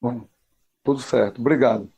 Bom, tudo certo. Obrigado.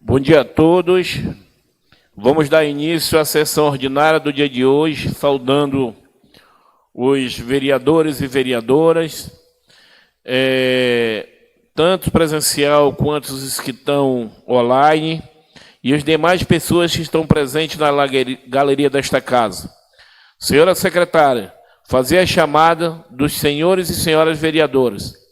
Bom dia a todos. Vamos dar início à sessão ordinária do dia de hoje, saudando os vereadores e vereadoras, tanto presencial quanto os que estão online, e as demais pessoas que estão presentes na galeria desta casa. Senhora secretária, fazer a chamada dos senhores e senhoras vereadores.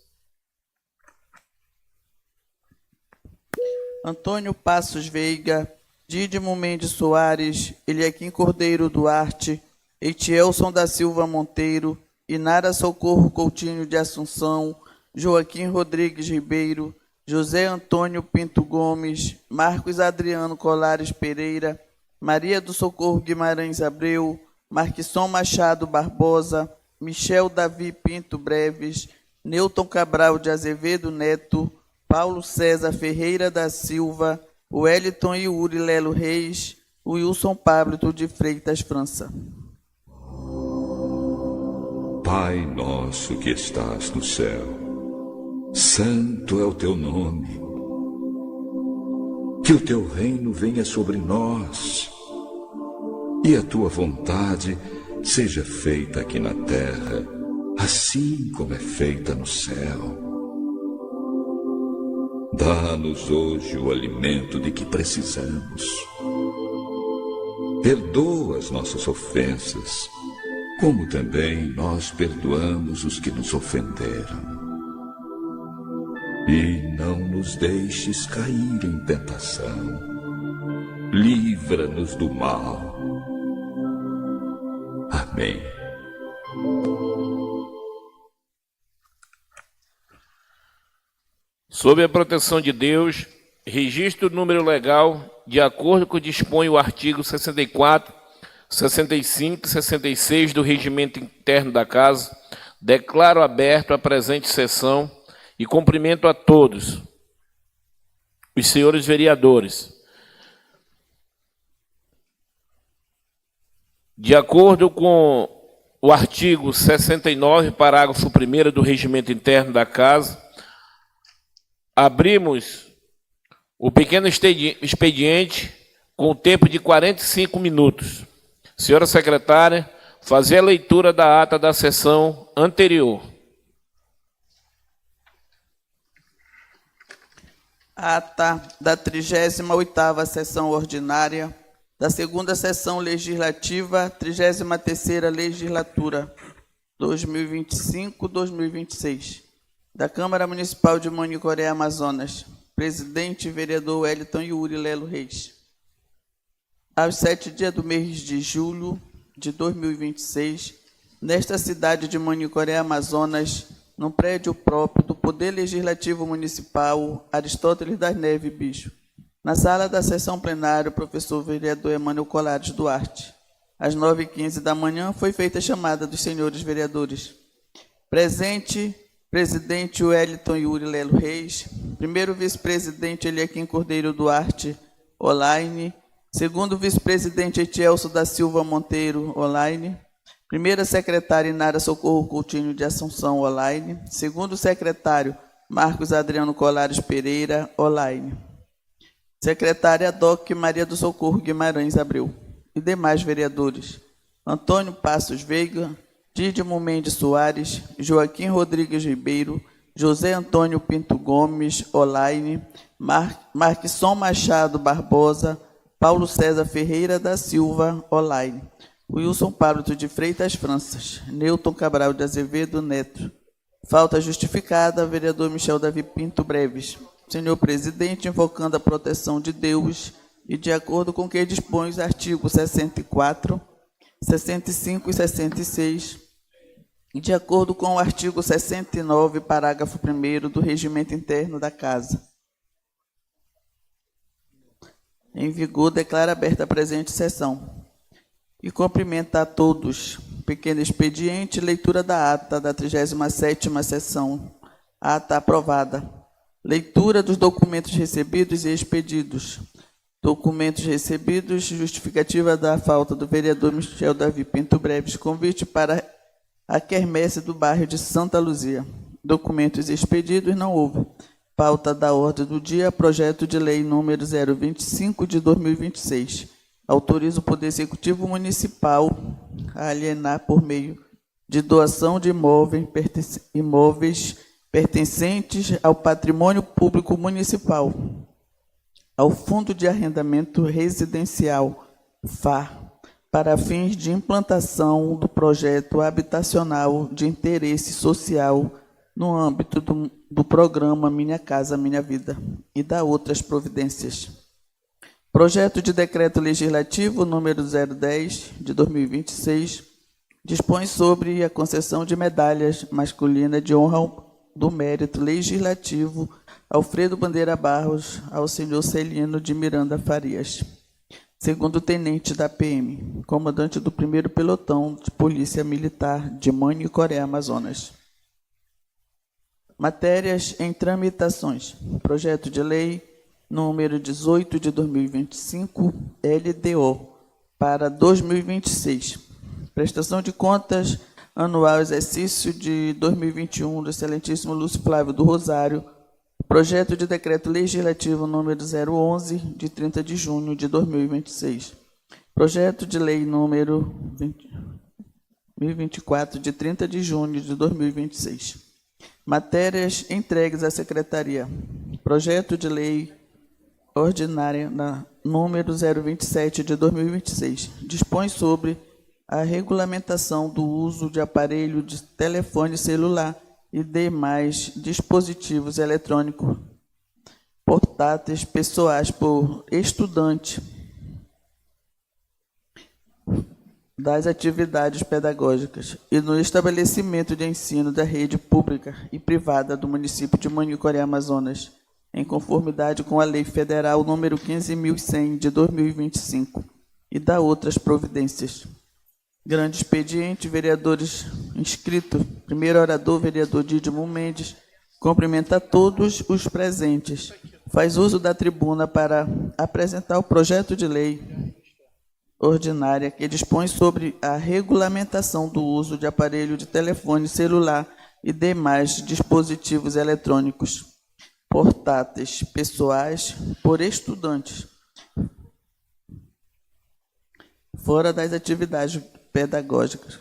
Antônio Passos Veiga, Dídimo Mendes Soares, Eliaquim Cordeiro Duarte, Etielson da Silva Monteiro, Inara Socorro Coutinho de Assunção, Joaquim Rodrigues Ribeiro, José Antônio Pinto Gomes, Marcos Adriano Colares Pereira, Maria do Socorro Guimarães Abreu, Marquisson Machado Barbosa, Michel Davi Pinto Breves, Newton Cabral de Azevedo Neto, Paulo César Ferreira da Silva, Wellington Yuri Lelo Reis, Wilson Pablo de Freitas França. Pai nosso que estás no céu, santo é o teu nome. Que o teu reino venha sobre nós e a tua vontade seja feita aqui na terra, assim como é feita no céu. Dá-nos hoje o alimento de que precisamos. Perdoa as nossas ofensas, como também nós perdoamos os que nos ofenderam. E não nos deixes cair em tentação. Livra-nos do mal. Amém. Sob a proteção de Deus, registro o número legal, de acordo com o que dispõe o artigo 64, 65 e 66 do Regimento Interno da Casa, declaro aberto a presente sessão e cumprimento a todos os senhores vereadores. De acordo com o artigo 69, parágrafo 1º do Regimento Interno da Casa, abrimos o pequeno expediente com o tempo de 45 minutos. Senhora secretária, fazer a leitura da ata da sessão anterior. Ata da 38ª Sessão Ordinária, da 2ª Sessão Legislativa, 33ª Legislatura, 2025-2026. Da Câmara Municipal de Manicoré, Amazonas, presidente vereador Wellington Yuri Lelo Reis. Aos 7 dias do mês de julho de 2026, nesta cidade de Manicoré, Amazonas, num prédio próprio do Poder Legislativo Municipal Aristóteles das Neves Bicho, na sala da sessão plenária, o professor vereador Emmanuel Colares Duarte. Às 9h15 da manhã, foi feita a chamada dos senhores vereadores. Presente, presidente Wellington Yuri Lelo Reis, primeiro vice-presidente Eliaquim Cordeiro Duarte, online, segundo vice-presidente Etielson da Silva Monteiro, online, primeira secretária Inara Socorro Coutinho de Assunção, online, segundo secretário Marcos Adriano Colares Pereira, online, secretária DOC Maria do Socorro Guimarães Abreu, e demais vereadores: Antônio Passos Veiga, Dídimo Mendes Soares, Joaquim Rodrigues Ribeiro, José Antônio Pinto Gomes, online, Marquisson Machado Barbosa, Paulo César Ferreira da Silva, online. Wilson Pablo de Freitas Franças. Newton Cabral de Azevedo Neto. Falta justificada, vereador Michel Davi Pinto Breves. Senhor presidente, invocando a proteção de Deus e de acordo com o que dispõe os artigos 64, 65 e 66, e de acordo com o artigo 69, parágrafo 1º do Regimento Interno da Casa. Em vigor, declara aberta a presente sessão. E cumprimenta a todos. Pequeno expediente, leitura da ata da 37ª sessão. Ata aprovada. Leitura dos documentos recebidos e expedidos. Documentos recebidos, justificativa da falta do vereador Michel Davi Pinto Breves, convite para a quermesse do bairro de Santa Luzia. Documentos expedidos, não houve. Pauta da ordem do dia, projeto de lei número 025 de 2026. Autoriza o Poder Executivo Municipal a alienar por meio de doação de imóveis pertencentes ao patrimônio público municipal, ao Fundo de Arrendamento Residencial, FAR, para fins de implantação do projeto habitacional de interesse social no âmbito do programa Minha Casa Minha Vida e da outras providências. Projeto de Decreto Legislativo número 010 de 2026 dispõe sobre a concessão de medalhas masculinas de honra do mérito legislativo Alfredo Bandeira Barros ao senhor Celino de Miranda Farias, segundo tenente da PM, comandante do 1º pelotão de Polícia Militar de Manicoré, Amazonas. Matérias em tramitações. Projeto de lei número 18 de 2025, LDO, para 2026. Prestação de contas anual exercício de 2021 do excelentíssimo Lúcio Flávio do Rosário. Projeto de decreto legislativo número 011, de 30 de junho de 2026. Projeto de lei número 2024, de 30 de junho de 2026. Matérias entregues à Secretaria. Projeto de lei ordinária número 027 de 2026. Dispõe sobre a regulamentação do uso de aparelho de telefone celular e demais dispositivos eletrônicos portáteis pessoais por estudante das atividades pedagógicas e no estabelecimento de ensino da rede pública e privada do município de Manicoré, Amazonas, em conformidade com a Lei Federal número 15.100 de 2025 e da outras providências. Grande expediente, vereadores inscritos. Primeiro orador, vereador Dídimo Mendes, cumprimenta a todos os presentes. Faz uso da tribuna para apresentar o projeto de lei ordinária que dispõe sobre a regulamentação do uso de aparelho de telefone celular e demais dispositivos eletrônicos portáteis pessoais por estudantes, fora das atividades pedagógicas,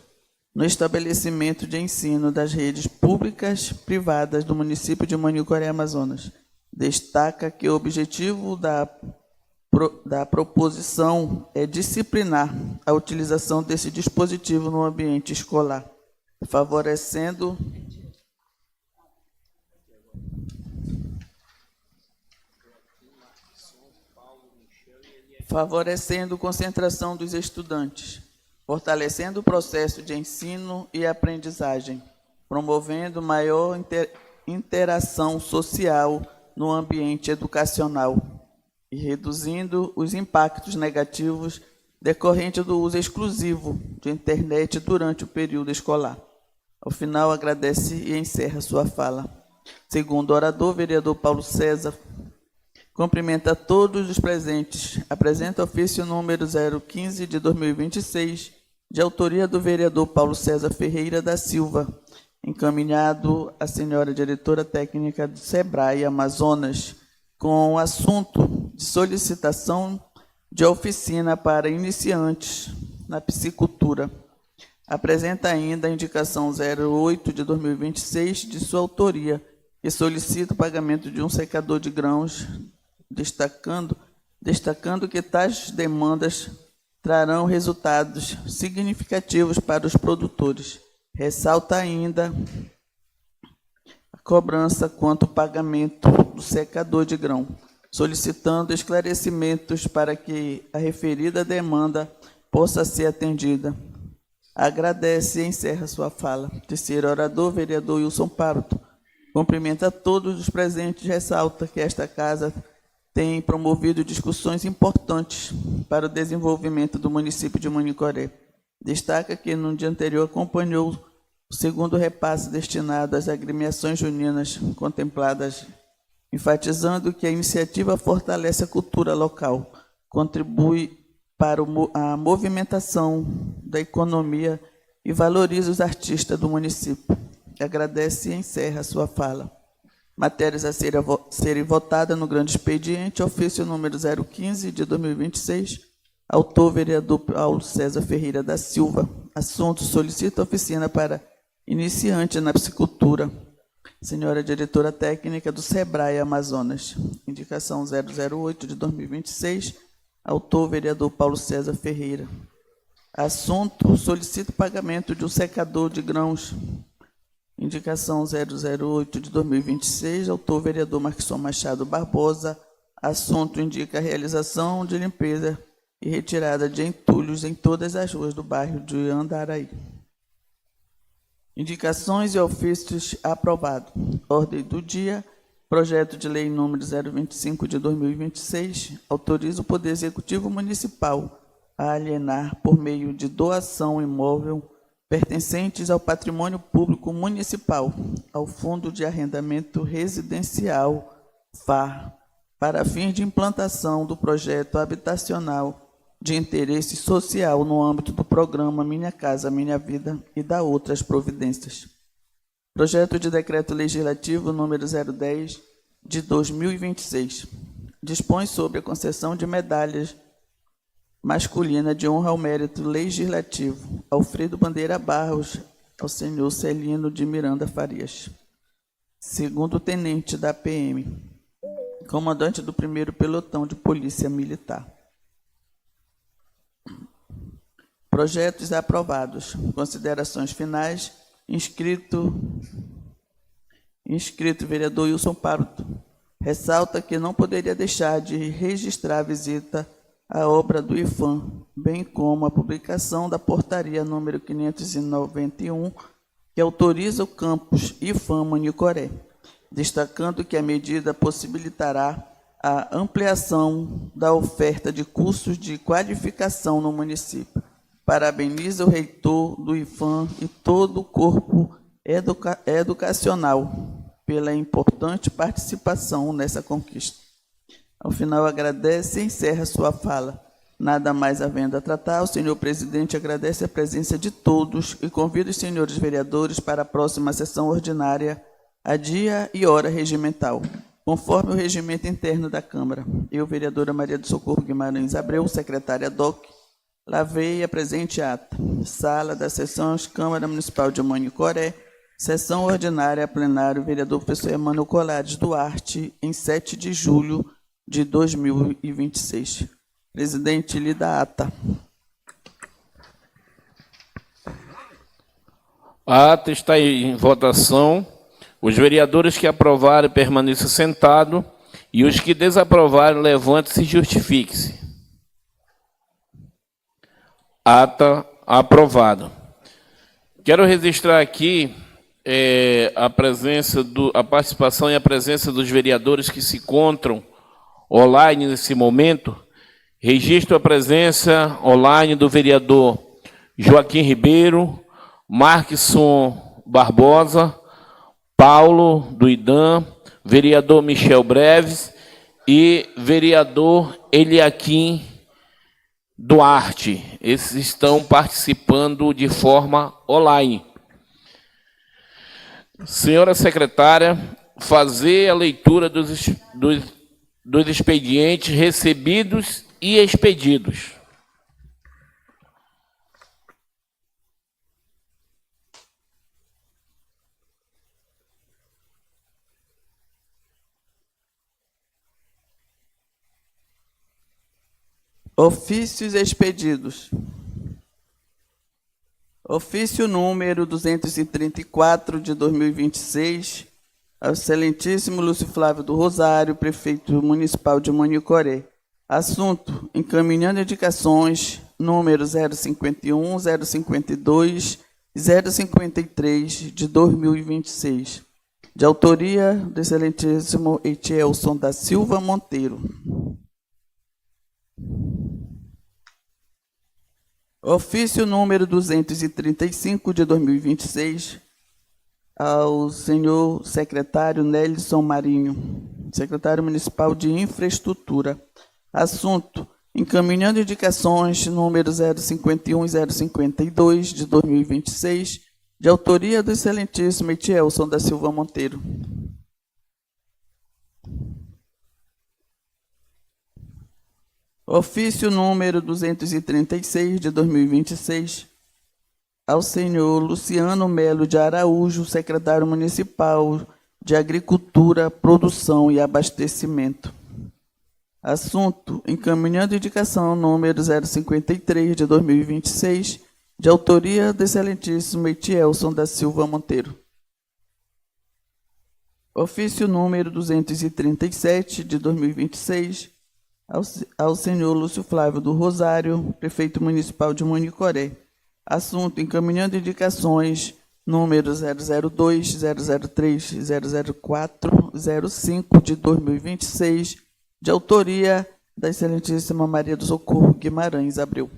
no estabelecimento de ensino das redes públicas privadas do município de Manicoré, Amazonas. Destaca que o objetivo da proposição é disciplinar a utilização desse dispositivo no ambiente escolar, favorecendo concentração dos estudantes, fortalecendo o processo de ensino e aprendizagem, promovendo maior interação social no ambiente educacional e reduzindo os impactos negativos decorrentes do uso exclusivo de internet durante o período escolar. Ao final, agradece e encerra sua fala. Segundo orador, vereador Paulo César, cumprimenta a todos os presentes. Apresenta ofício número 015 de 2026, de autoria do vereador Paulo César Ferreira da Silva, encaminhado à senhora diretora técnica do SEBRAE Amazonas, com o assunto de solicitação de oficina para iniciantes na piscicultura. Apresenta ainda a indicação 08 de 2026, de sua autoria, que solicita o pagamento de um secador de grãos, destacando destacando que tais demandas trarão resultados significativos para os produtores. Ressalta ainda a cobrança quanto ao pagamento do secador de grão, solicitando esclarecimentos para que a referida demanda possa ser atendida. Agradece e encerra sua fala. Terceiro orador, vereador Wilson Pardo. Cumprimenta todos os presentes, ressalta que esta casa tem promovido discussões importantes para o desenvolvimento do município de Manicoré. Destaca que no dia anterior acompanhou o segundo repasse destinado às agremiações juninas contempladas, enfatizando que a iniciativa fortalece a cultura local, contribui para a movimentação da economia e valoriza os artistas do município. Agradece e encerra sua fala. Matérias a serem votadas no grande expediente, ofício número 015 de 2026, autor vereador Paulo César Ferreira da Silva. Assunto: solicita oficina para iniciante na psicultura. Senhora diretora técnica do SEBRAE Amazonas. Indicação 008 de 2026, autor vereador Paulo César Ferreira. Assunto: solicita pagamento de um secador de grãos. Indicação 008 de 2026, autor vereador Marquison Machado Barbosa. Assunto: indica a realização de limpeza e retirada de entulhos em todas as ruas do bairro de Andaraí. Indicações e ofícios aprovados. Ordem do dia: projeto de lei número 025 de 2026, autoriza o Poder Executivo Municipal a alienar, por meio de doação imóvel, pertencentes ao patrimônio público municipal, ao Fundo de Arrendamento Residencial, FAR, para fins de implantação do projeto habitacional de interesse social no âmbito do programa Minha Casa Minha Vida e da outras providências. Projeto de Decreto Legislativo número 010 de 2026. Dispõe sobre a concessão de medalhas masculina de honra ao mérito legislativo, Alfredo Bandeira Barros, ao senhor Celino de Miranda Farias, segundo tenente da PM, comandante do 1º Pelotão de Polícia Militar. Projetos aprovados. Considerações finais. Inscrito vereador Wilson Pardo. Ressalta que não poderia deixar de registrar a visita à obra do IFAM, bem como a publicação da portaria número 591, que autoriza o campus IFAM Manicoré, destacando que a medida possibilitará a ampliação da oferta de cursos de qualificação no município. Parabeniza o reitor do IFAM e todo o corpo educacional pela importante participação nessa conquista. Ao final, agradece e encerra sua fala. Nada mais havendo a tratar, o senhor presidente agradece a presença de todos e convida os senhores vereadores para a próxima sessão ordinária, a dia e hora regimental, conforme o regimento interno da Câmara. Eu, vereadora Maria do Socorro Guimarães Abreu, secretária DOC, lavei a presente ata. Sala das sessões, Câmara Municipal de Manicoré, sessão ordinária, plenário, vereador professor Emmanuel Colares Duarte, em 7 de julho de 2026. Presidente, lida a ata. A ata está em votação. Os vereadores que aprovarem permaneçam sentados e os que desaprovarem levantem-se e justifiquem-se. Ata aprovada. Quero registrar aqui a participação e a presença dos vereadores que se encontram online nesse momento. Registro a presença online do vereador Joaquim Ribeiro, Marquison Barbosa, Paulo do IDAM, vereador Michel Breves e vereador Eliakim Duarte. Esses estão participando de forma online. Senhora secretária, fazer a leitura dos expedientes recebidos e expedidos. Ofícios expedidos. Ofício número 234 de 2026, ao excelentíssimo Lúcio Flávio do Rosário, prefeito municipal de Manicoré. Assunto: encaminhando indicações número 051, 052 e 053 de 2026, de autoria do excelentíssimo Etielson da Silva Monteiro. Ofício número 235 de 2026, ao senhor secretário Nelson Marinho, secretário municipal de Infraestrutura. Assunto: encaminhando indicações número 051 e 052 de 2026, de autoria do excelentíssimo Etielson da Silva Monteiro. Ofício número 236 de 2026, ao senhor Luciano Melo de Araújo, secretário municipal de Agricultura, Produção e Abastecimento. Assunto: encaminhando indicação número 053 de 2026, de autoria do excelentíssimo Etielson da Silva Monteiro. Ofício número 237 de 2026, ao senhor Lúcio Flávio do Rosário, prefeito municipal de Manicoré. Assunto: encaminhando indicações número 002, 003, 004, 05 de 2026, de autoria da excelentíssima Maria do Socorro Guimarães Abreu.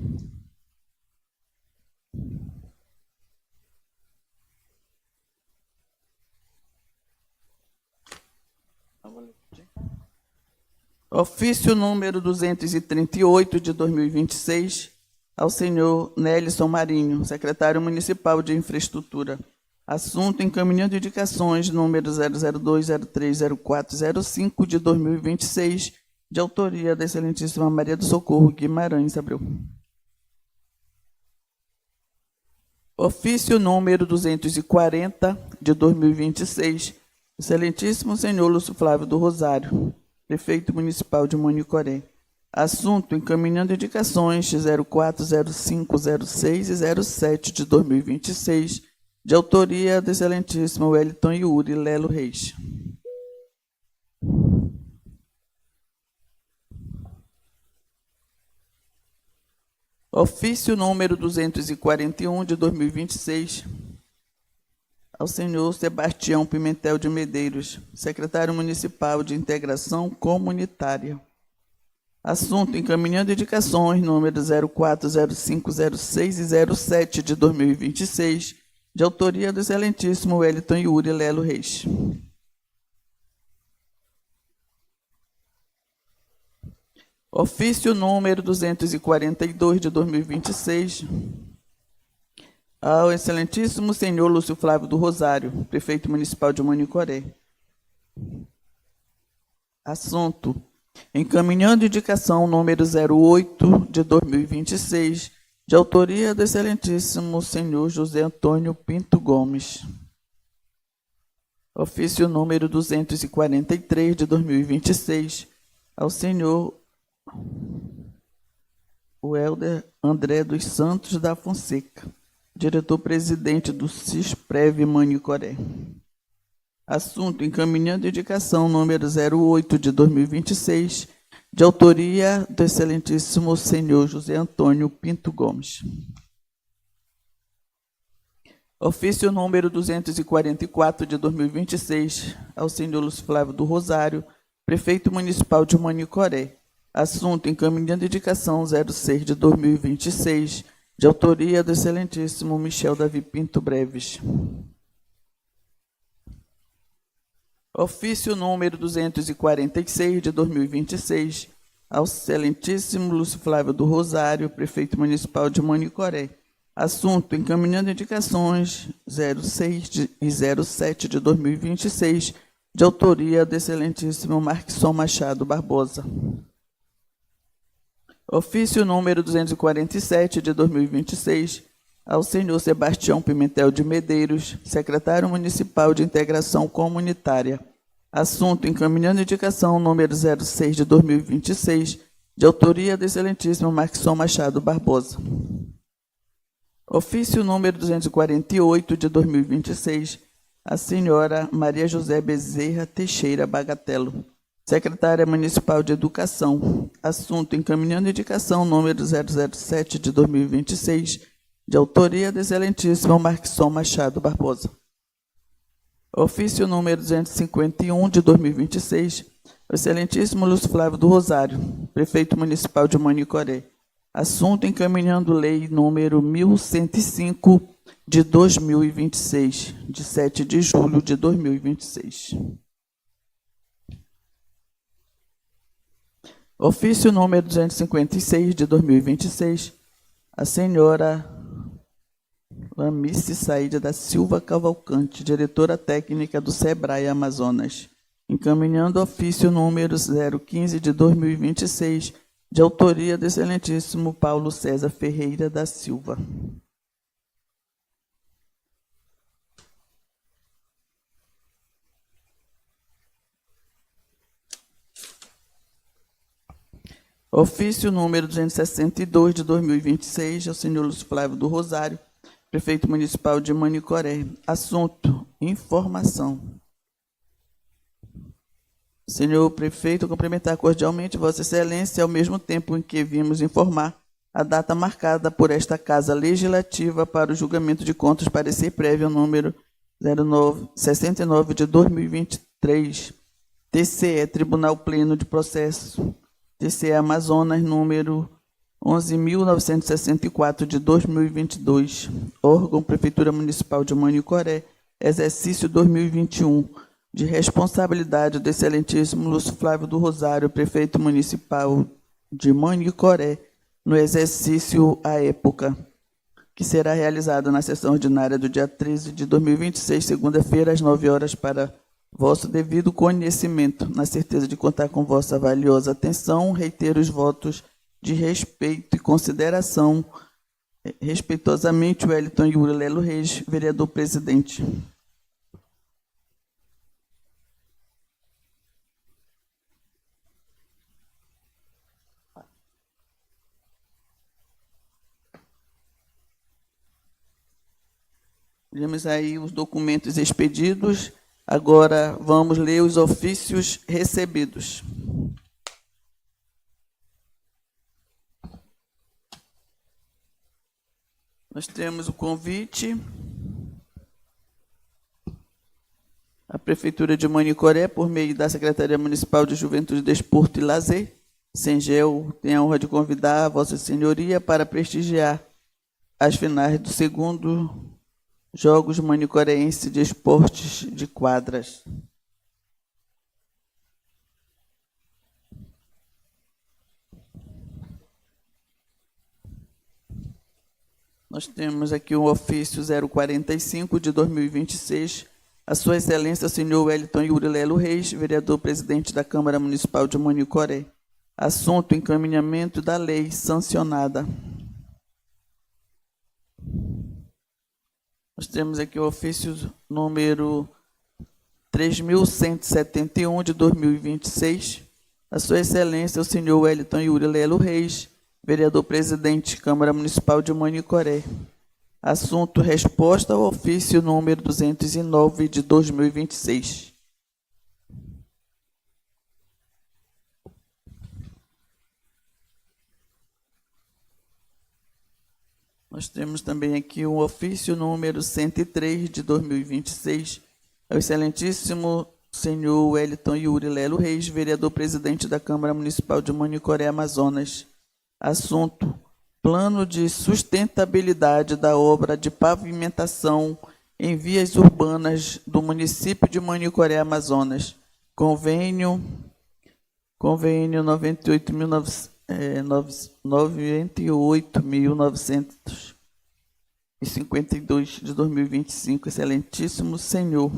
Ofício número 238 de 2026, ao senhor Nelson Marinho, secretário municipal de Infraestrutura. Assunto: encaminhando indicações número 002, 03, 04, 05 de 2026, de autoria da excelentíssima Maria do Socorro Guimarães Abreu. Ofício número 240 de 2026, excelentíssimo senhor Lúcio Flávio do Rosário, prefeito municipal de Manicoré. Assunto: encaminhando indicações 04, 05, 06 e 07 de 2026, de autoria do excelentíssimo Wellington Yuri Lelo Reis. Ofício número 241 de 2026, ao senhor Sebastião Pimentel de Medeiros, secretário municipal de Integração Comunitária. Assunto: encaminhando indicações número 04, 05, 06 e 07 de 2026, de autoria do excelentíssimo Wellington Yuri Lelo Reis. Ofício número 242 de 2026, ao excelentíssimo senhor Lúcio Flávio do Rosário, prefeito municipal de Manicoré. Assunto: encaminhando indicação número 08 de 2026, de autoria do excelentíssimo senhor José Antônio Pinto Gomes. Ofício número 243 de 2026, ao senhor Welder André dos Santos da Fonseca, diretor-presidente do CISPREV Manicoré. Assunto: encaminhando indicação número 08 de 2026, de autoria do excelentíssimo senhor José Antônio Pinto Gomes. Ofício número 244 de 2026, ao senhor Lúcio Flávio do Rosário, prefeito municipal de Manicoré. Assunto: encaminhando indicação 06 de 2026, de autoria do excelentíssimo Michel Davi Pinto Breves. Ofício número 246 de 2026, ao excelentíssimo Lúcio Flávio do Rosário, prefeito municipal de Manicoré. Assunto: encaminhando indicações 06 e 07 de 2026, de autoria do excelentíssimo Marquisson Machado Barbosa. Ofício número 247 de 2026, ao senhor Sebastião Pimentel de Medeiros, secretário municipal de Integração Comunitária. Assunto: encaminhando indicação número 06 de 2026, de autoria do excelentíssimo Marqueson Machado Barbosa. Ofício número 248, de 2026, a senhora Maria José Bezerra Teixeira Bagatelo, secretária municipal de Educação. Assunto: encaminhando indicação número 007, de 2026, de autoria do excelentíssimo Marqueson Machado Barbosa. Ofício número 251, de 2026, o excelentíssimo Lúcio Flávio do Rosário, prefeito municipal de Manicoré. Assunto: encaminhando lei número 1105, de 2026, de 7 de julho de 2026. Ofício número 256, de 2026, a senhora Lamice Saída da Silva Cavalcante, diretora técnica do SEBRAE Amazonas, encaminhando ofício número 015, de 2026, de autoria do excelentíssimo Paulo César Ferreira da Silva. Ofício número 262, de 2026, ao senhor Lúcio Flávio do Rosário, prefeito municipal de Manicoré. Assunto: informação. Senhor prefeito, cumprimentar cordialmente Vossa Excelência, ao mesmo tempo em que vimos informar a data marcada por esta Casa Legislativa para o julgamento de contas, parecer prévio número 0969 de 2023, TCE, Tribunal Pleno de Processo, TCE Amazonas, número 11.964 de 2022, órgão Prefeitura Municipal de Manicoré, exercício 2021, de responsabilidade do excelentíssimo Lúcio Flávio do Rosário, prefeito municipal de Manicoré, no exercício à época, que será realizado na sessão ordinária do dia 13 de 2026, segunda-feira, às 9 horas, para vosso devido conhecimento. Na certeza de contar com vossa valiosa atenção, reitero os votos de respeito e consideração. Respeitosamente, Wellington Yuri Lelo Reis, vereador presidente. Temos aí os documentos expedidos. Agora vamos ler os ofícios recebidos. Nós temos o convite à Prefeitura de Manicoré, por meio da Secretaria Municipal de Juventude, Desporto e Lazer. Sengel tem a honra de convidar a Vossa Senhoria para prestigiar as finais do segundo Jogos Manicoréense de Esportes de Quadras. Nós temos aqui o ofício 045 de 2026, a Sua Excelência, senhor Wellington Yuri Lelo Reis, vereador presidente da Câmara Municipal de Manicoré. Assunto: encaminhamento da lei sancionada. Nós temos aqui o ofício número 3.171 de 2026, a Sua Excelência, o senhor Wellington Yuri Lelo Reis, vereador presidente, Câmara Municipal de Manicoré. Assunto: resposta ao ofício número 209 de 2026. Nós temos também aqui o ofício número 103 de 2026, ao excelentíssimo senhor Wellington Yuri Lelo Reis, vereador presidente da Câmara Municipal de Manicoré, Amazonas. Assunto: plano de sustentabilidade da obra de pavimentação em vias urbanas do município de Manicoré, Amazonas. Convênio 98.952 de 2025. Excelentíssimo senhor,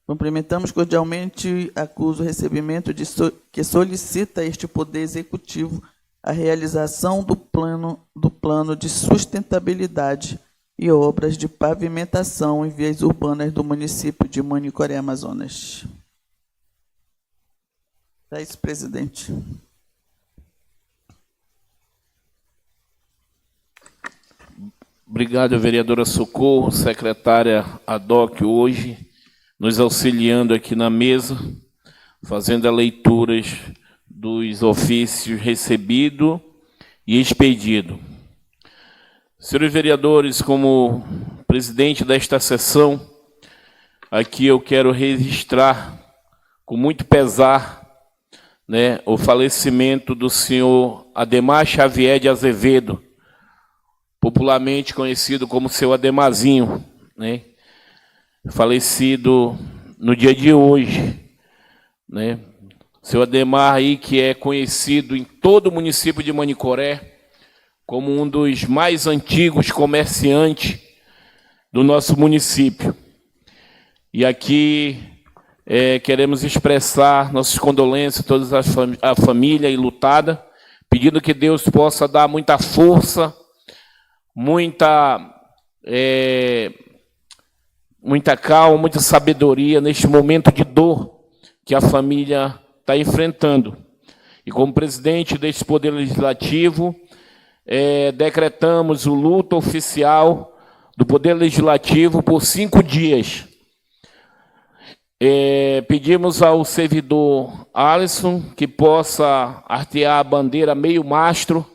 cumprimentamos cordialmente, acuso o recebimento que solicita este Poder Executivo a realização do plano de sustentabilidade e obras de pavimentação em vias urbanas do município de Manicoré, Amazonas. É isso, presidente. Obrigado, vereadora Socorro, secretária Adoc, hoje, nos auxiliando aqui na mesa, fazendo as leituras dos ofícios recebido e expedido. Senhores vereadores, como presidente desta sessão, aqui eu quero registrar, com muito pesar, o falecimento do senhor Ademar Xavier de Azevedo, popularmente conhecido como seu Ademazinho, falecido no dia de hoje. Seu Ademar aí, que é conhecido em todo o município de Manicoré como um dos mais antigos comerciantes do nosso município. E aqui queremos expressar nossas condolências a toda a família enlutada, pedindo que Deus possa dar muita força, muita calma, muita sabedoria neste momento de dor que a família está enfrentando. E como presidente deste Poder Legislativo, decretamos o luto oficial do Poder Legislativo por 5 dias. Pedimos ao servidor Alisson que possa artear a bandeira meio mastro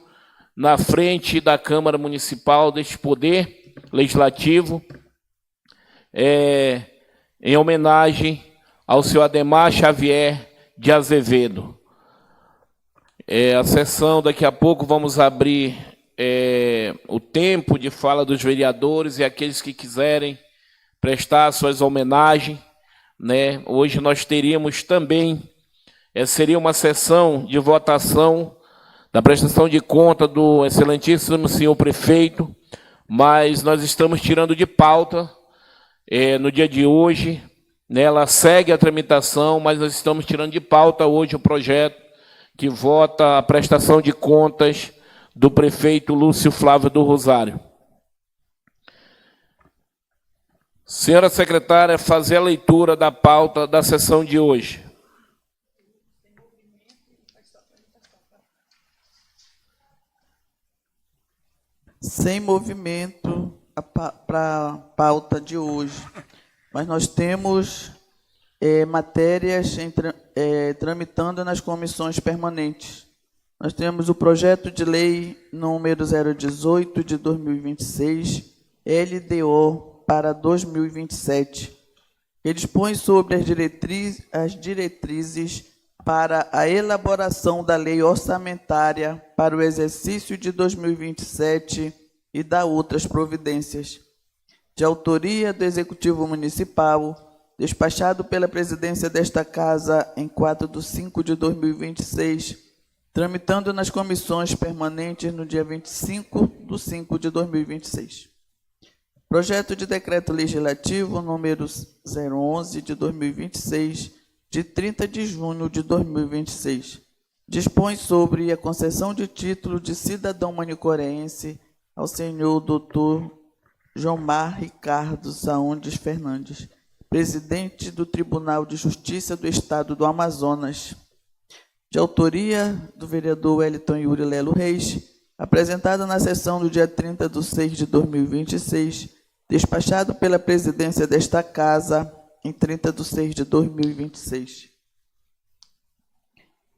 na frente da Câmara Municipal deste Poder Legislativo, em homenagem ao senhor Ademar Xavier de Azevedo. A sessão, daqui a pouco, vamos abrir o tempo de fala dos vereadores e aqueles que quiserem prestar suas homenagens. Hoje nós teríamos também, seria uma sessão de votação da prestação de conta do excelentíssimo senhor prefeito, mas nós estamos tirando de pauta no dia de hoje, ela segue a tramitação, mas nós estamos tirando de pauta hoje o projeto que vota a prestação de contas do prefeito Lúcio Flávio do Rosário. Senhora secretária, fazer a leitura da pauta da sessão de hoje. Sem movimento para a pauta de hoje, mas nós temos matérias tramitando nas comissões permanentes. Nós temos o projeto de lei número 018 de 2026, LDO para 2027, que dispõe sobre as diretrizes para a elaboração da lei orçamentária para o exercício de 2027 e da outras providências, de autoria do Executivo Municipal, despachado pela presidência desta Casa em 4/5 de 2026, tramitando nas comissões permanentes no dia 25/5 de 2026. Projeto de Decreto Legislativo número 011 de 2026, de 30 de junho de 2026, dispõe sobre a concessão de título de cidadão manicoreense ao senhor Dr. Jomar Ricardo Saúndes Fernandes, presidente do Tribunal de Justiça do Estado do Amazonas, de autoria do vereador Wellington Yuri Lelo Reis, apresentada na sessão do dia 30/6 de 2026, despachado pela presidência desta Casa em 30/6 de 2026.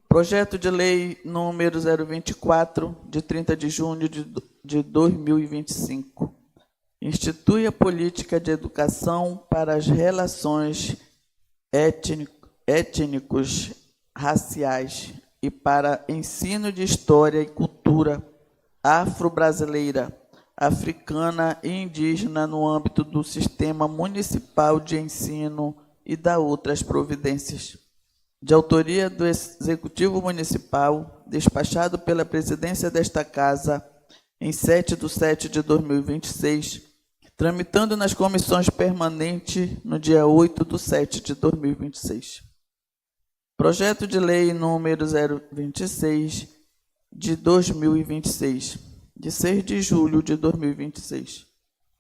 Projeto de lei número 024, de 30 de junho de 2025. Institui a política de educação para as relações étnicos, raciais e para ensino de história e cultura afro-brasileira, africana e indígena no âmbito do Sistema Municipal de Ensino e da outras providências. De autoria do Executivo Municipal, despachado pela presidência desta Casa em 7/7 de 2026, tramitando nas comissões permanentes no dia 8/7 de 2026. Projeto de lei número 026 de 2026, de 6 de julho de 2026,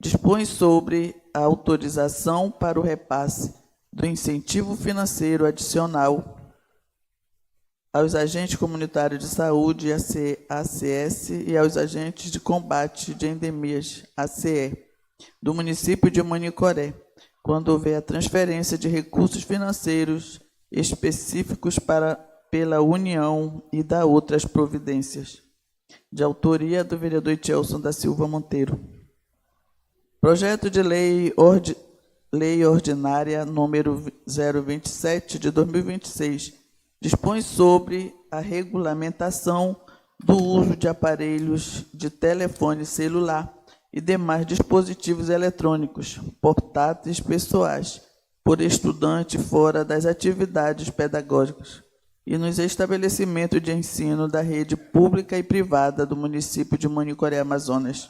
dispõe sobre a autorização para o repasse do incentivo financeiro adicional aos agentes comunitários de saúde, ACS, e aos agentes de combate de endemias, ACE, do município de Manicoré, quando houver a transferência de recursos financeiros específicos pela União e da outras providências. De autoria do vereador Etielson da Silva Monteiro. Projeto de Lei Ordinária número 027 de 2026 dispõe sobre a regulamentação do uso de aparelhos de telefone celular e demais dispositivos eletrônicos, portáteis pessoais, por estudante fora das atividades pedagógicas e nos estabelecimentos de ensino da rede pública e privada do município de Manicoré, Amazonas,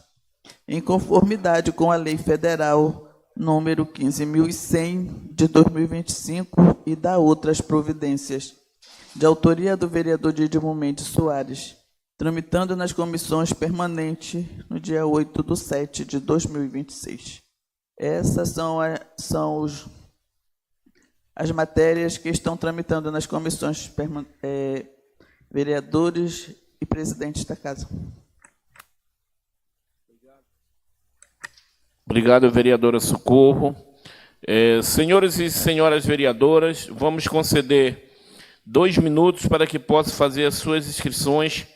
em conformidade com a Lei Federal número 15.100 de 2025 e da outras providências, de autoria do vereador Didimo Mendes Soares, tramitando nas comissões permanentes no dia 8/7 de 2026. Essas são as matérias que estão tramitando nas comissões vereadores e presidentes da Casa. Obrigado, vereadora Socorro. Senhores e senhoras vereadoras, vamos conceder 2 minutos para que possam fazer as suas inscrições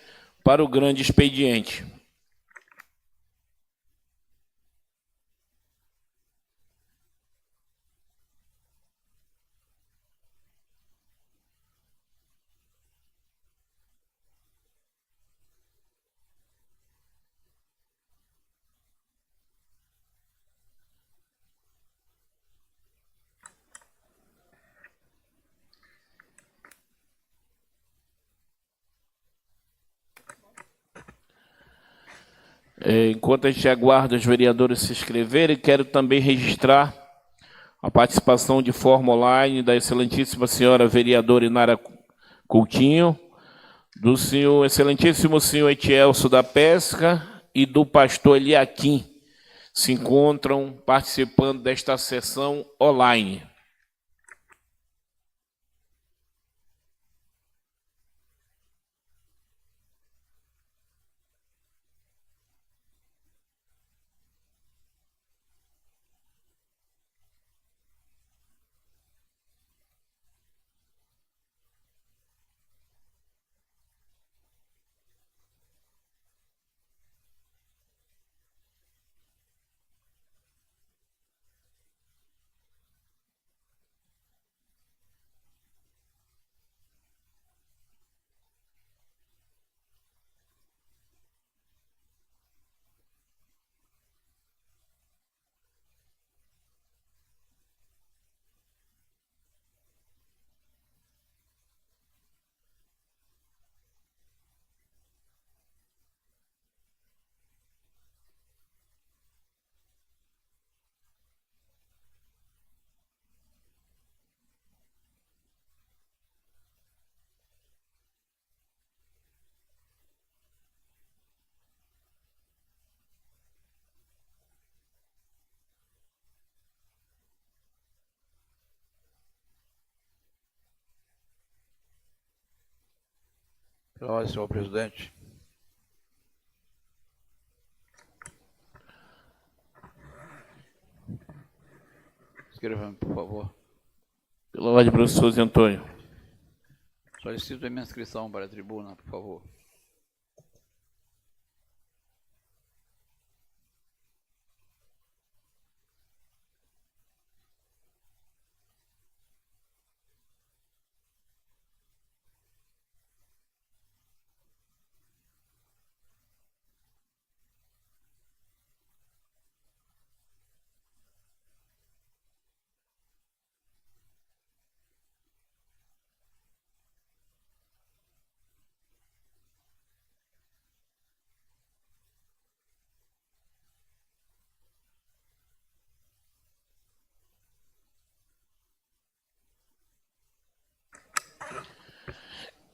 para o grande expediente. Enquanto a gente aguarda os vereadores se inscreverem, quero também registrar a participação de forma online da excelentíssima senhora vereadora Inara Coutinho, do excelentíssimo senhor Etielson da Pesca e do pastor Eliakim, se encontram participando desta sessão online. Pela ordem, senhor presidente. Escreva-me, por favor. Pela ordem, professor Zé Antônio. Solicito a minha inscrição para a tribuna, por favor.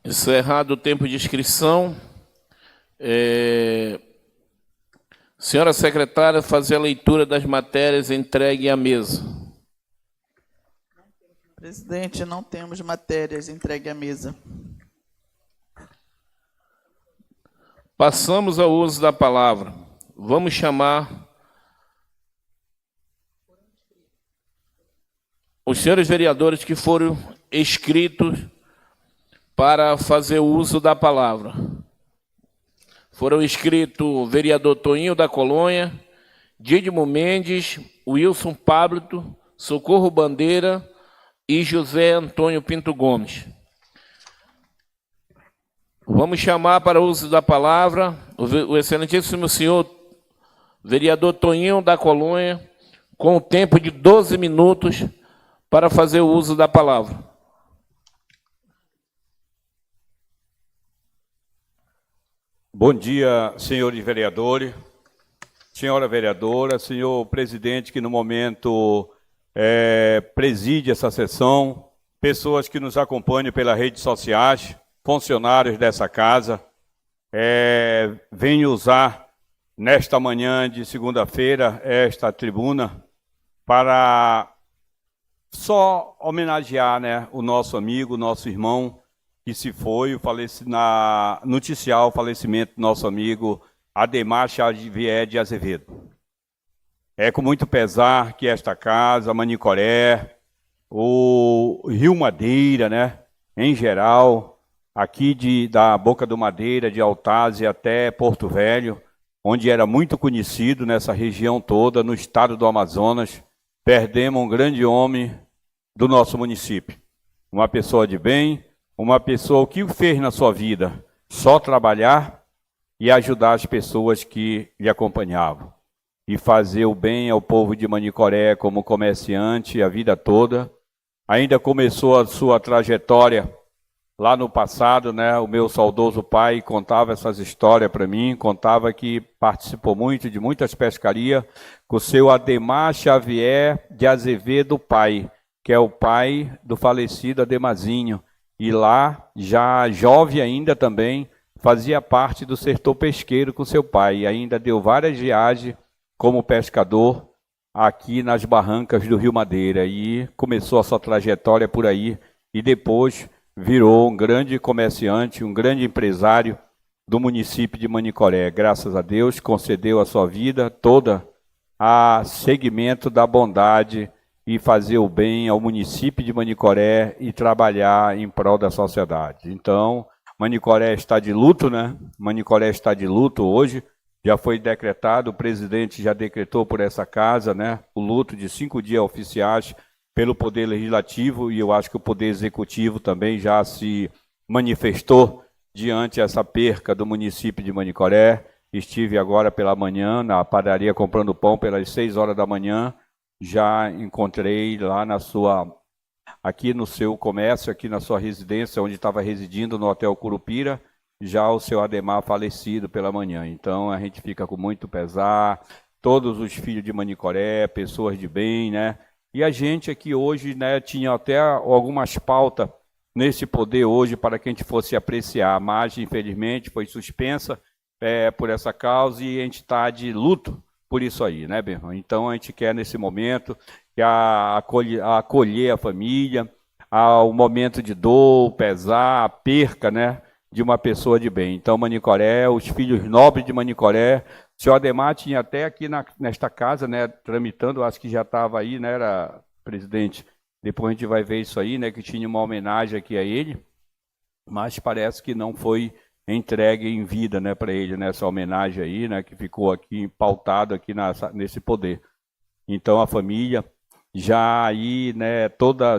Encerrado o tempo de inscrição, senhora secretária, fazer a leitura das matérias entregue à mesa. Presidente, não temos matérias entregue à mesa. Passamos ao uso da palavra. Vamos chamar os senhores vereadores que foram inscritos para fazer uso da palavra. Foram inscritos o vereador Toninho da Colônia, Dídimo Mendes, Wilson Pablo, Socorro Bandeira e José Antônio Pinto Gomes. Vamos chamar para o uso da palavra o excelentíssimo senhor vereador Toninho da Colônia, com o tempo de 12 minutos para fazer o uso da palavra. Bom dia, senhores vereadores, senhora vereadora, senhor presidente que no momento preside essa sessão, pessoas que nos acompanham pelas redes sociais, funcionários dessa casa. Venho usar nesta manhã de segunda-feira esta tribuna para só homenagear, né, o nosso amigo, nosso irmão que se foi, noticiar o falecimento do nosso amigo Ademar Xavier de Azevedo. É com muito pesar que esta casa, Manicoré, o Rio Madeira, né, em geral, aqui da Boca do Madeira, de Altazes até Porto Velho, onde era muito conhecido nessa região toda, no estado do Amazonas, perdemos um grande homem do nosso município. Uma pessoa de bem, uma pessoa que fez na sua vida só trabalhar e ajudar as pessoas que lhe acompanhavam. E fazer o bem ao povo de Manicoré como comerciante a vida toda. Ainda começou a sua trajetória lá no passado, né? O meu saudoso pai contava essas histórias para mim, contava que participou muito de muitas pescarias com o seu Ademar Xavier de Azevedo pai, que é o pai do falecido Ademarzinho. E lá, já jovem ainda também, fazia parte do setor pesqueiro com seu pai. E ainda deu várias viagens como pescador aqui nas barrancas do Rio Madeira. E começou a sua trajetória por aí. E depois virou um grande comerciante, um grande empresário do município de Manicoré. Graças a Deus, concedeu a sua vida toda a segmento da bondade e fazer o bem ao município de Manicoré e trabalhar em prol da sociedade. Então, Manicoré está de luto, né? Manicoré está de luto hoje, já foi decretado, o presidente já decretou por essa casa, né? O luto de 5 dias oficiais pelo Poder Legislativo, e eu acho que o Poder Executivo também já se manifestou diante essa perca do município de Manicoré. Estive agora pela manhã na padaria comprando pão pelas 6 horas da manhã, já encontrei lá aqui no seu comércio, aqui na sua residência, onde estava residindo no Hotel Curupira, já o seu Ademar falecido pela manhã. Então a gente fica com muito pesar, todos os filhos de Manicoré, pessoas de bem, né? E a gente aqui hoje, né, tinha até algumas pautas nesse poder hoje para que a gente fosse apreciar, mas infelizmente foi suspensa por essa causa e a gente está de luto por isso aí, né, meu irmão? Então a gente quer nesse momento acolher a família, ao momento de dor, pesar, a perca, né, de uma pessoa de bem. Então Manicoré, os filhos nobres de Manicoré, o senhor Ademar tinha até aqui nesta casa, né, tramitando, acho que já estava aí, né, era presidente, depois a gente vai ver isso aí, né, que tinha uma homenagem aqui a ele, mas parece que não foi entregue em vida, né, para ele, nessa homenagem aí, né, que ficou aqui pautado aqui nesse poder. Então a família já aí, né,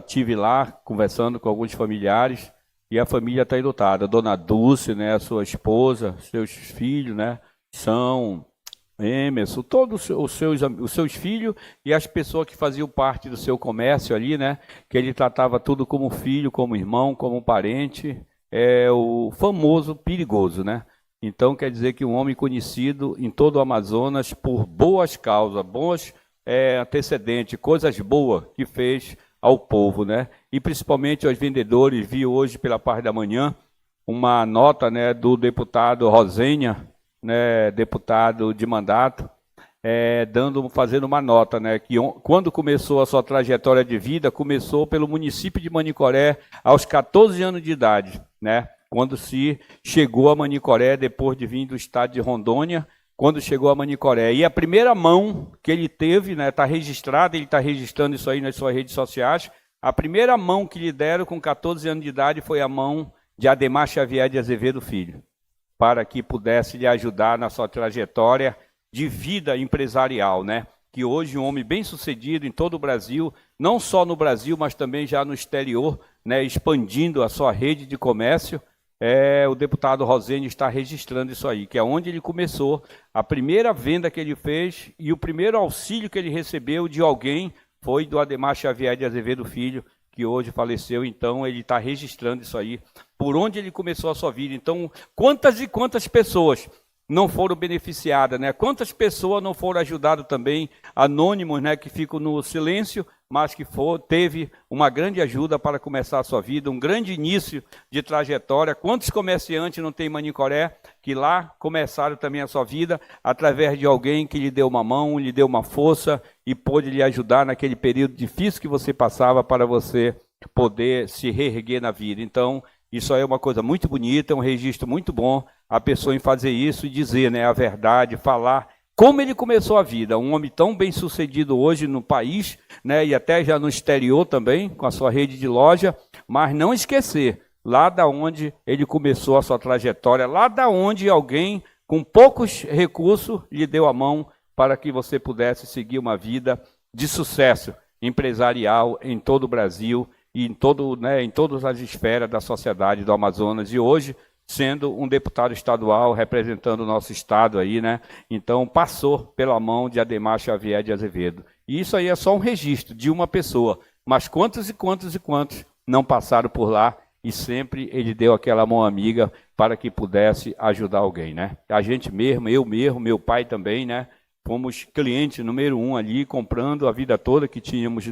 tive lá conversando com alguns familiares e a família está enlutada. Dona Dulce, né, a sua esposa, seus filhos, né, são Emerson, todos os seus filhos e as pessoas que faziam parte do seu comércio ali, né, que ele tratava tudo como filho, como irmão, como parente. É o famoso perigoso, né? Então quer dizer que um homem conhecido em todo o Amazonas por boas causas, bons antecedentes, coisas boas que fez ao povo, né? E principalmente aos vendedores. Vi hoje pela parte da manhã uma nota, né, do deputado Rosenha, né, deputado de mandato, fazendo uma nota, né, que quando começou a sua trajetória de vida, começou pelo município de Manicoré aos 14 anos de idade, né, quando se chegou a Manicoré, depois de vir do estado de Rondônia, quando chegou a Manicoré. E a primeira mão que ele teve, né, está registrada, ele está registrando isso aí nas suas redes sociais, a primeira mão que lhe deram com 14 anos de idade foi a mão de Ademar Xavier de Azevedo Filho, para que pudesse lhe ajudar na sua trajetória de vida empresarial, né? Que hoje um homem bem-sucedido em todo o Brasil, não só no Brasil, mas também já no exterior, né, expandindo a sua rede de comércio, o deputado Rosênio está registrando isso aí, que é onde ele começou, a primeira venda que ele fez e o primeiro auxílio que ele recebeu de alguém foi do Ademar Xavier de Azevedo Filho, que hoje faleceu. Então ele está registrando isso aí, por onde ele começou a sua vida. Então, quantas e quantas pessoas não foram beneficiadas, né? Quantas pessoas não foram ajudadas também, anônimos, né, que ficam no silêncio, mas que teve uma grande ajuda para começar a sua vida, um grande início de trajetória. Quantos comerciantes não tem em Manicoré, que lá começaram também a sua vida, através de alguém que lhe deu uma mão, lhe deu uma força e pôde lhe ajudar naquele período difícil que você passava para você poder se reerguer na vida. Então, isso aí é uma coisa muito bonita, é um registro muito bom, a pessoa em fazer isso e dizer, né, a verdade, falar como ele começou a vida. Um homem tão bem sucedido hoje no país, né, e até já no exterior também, com a sua rede de loja, mas não esquecer, lá da onde ele começou a sua trajetória, lá da onde alguém com poucos recursos lhe deu a mão para que você pudesse seguir uma vida de sucesso empresarial em todo o Brasil, e em todas as esferas da sociedade do Amazonas, e hoje sendo um deputado estadual representando o nosso estado aí, né? Então passou pela mão de Ademar Xavier de Azevedo. E isso aí é só um registro de uma pessoa, mas quantos e quantos e quantos não passaram por lá e sempre ele deu aquela mão amiga para que pudesse ajudar alguém, né? A gente mesmo, eu mesmo, meu pai também, né? Fomos cliente número 1 ali, comprando a vida toda que tínhamos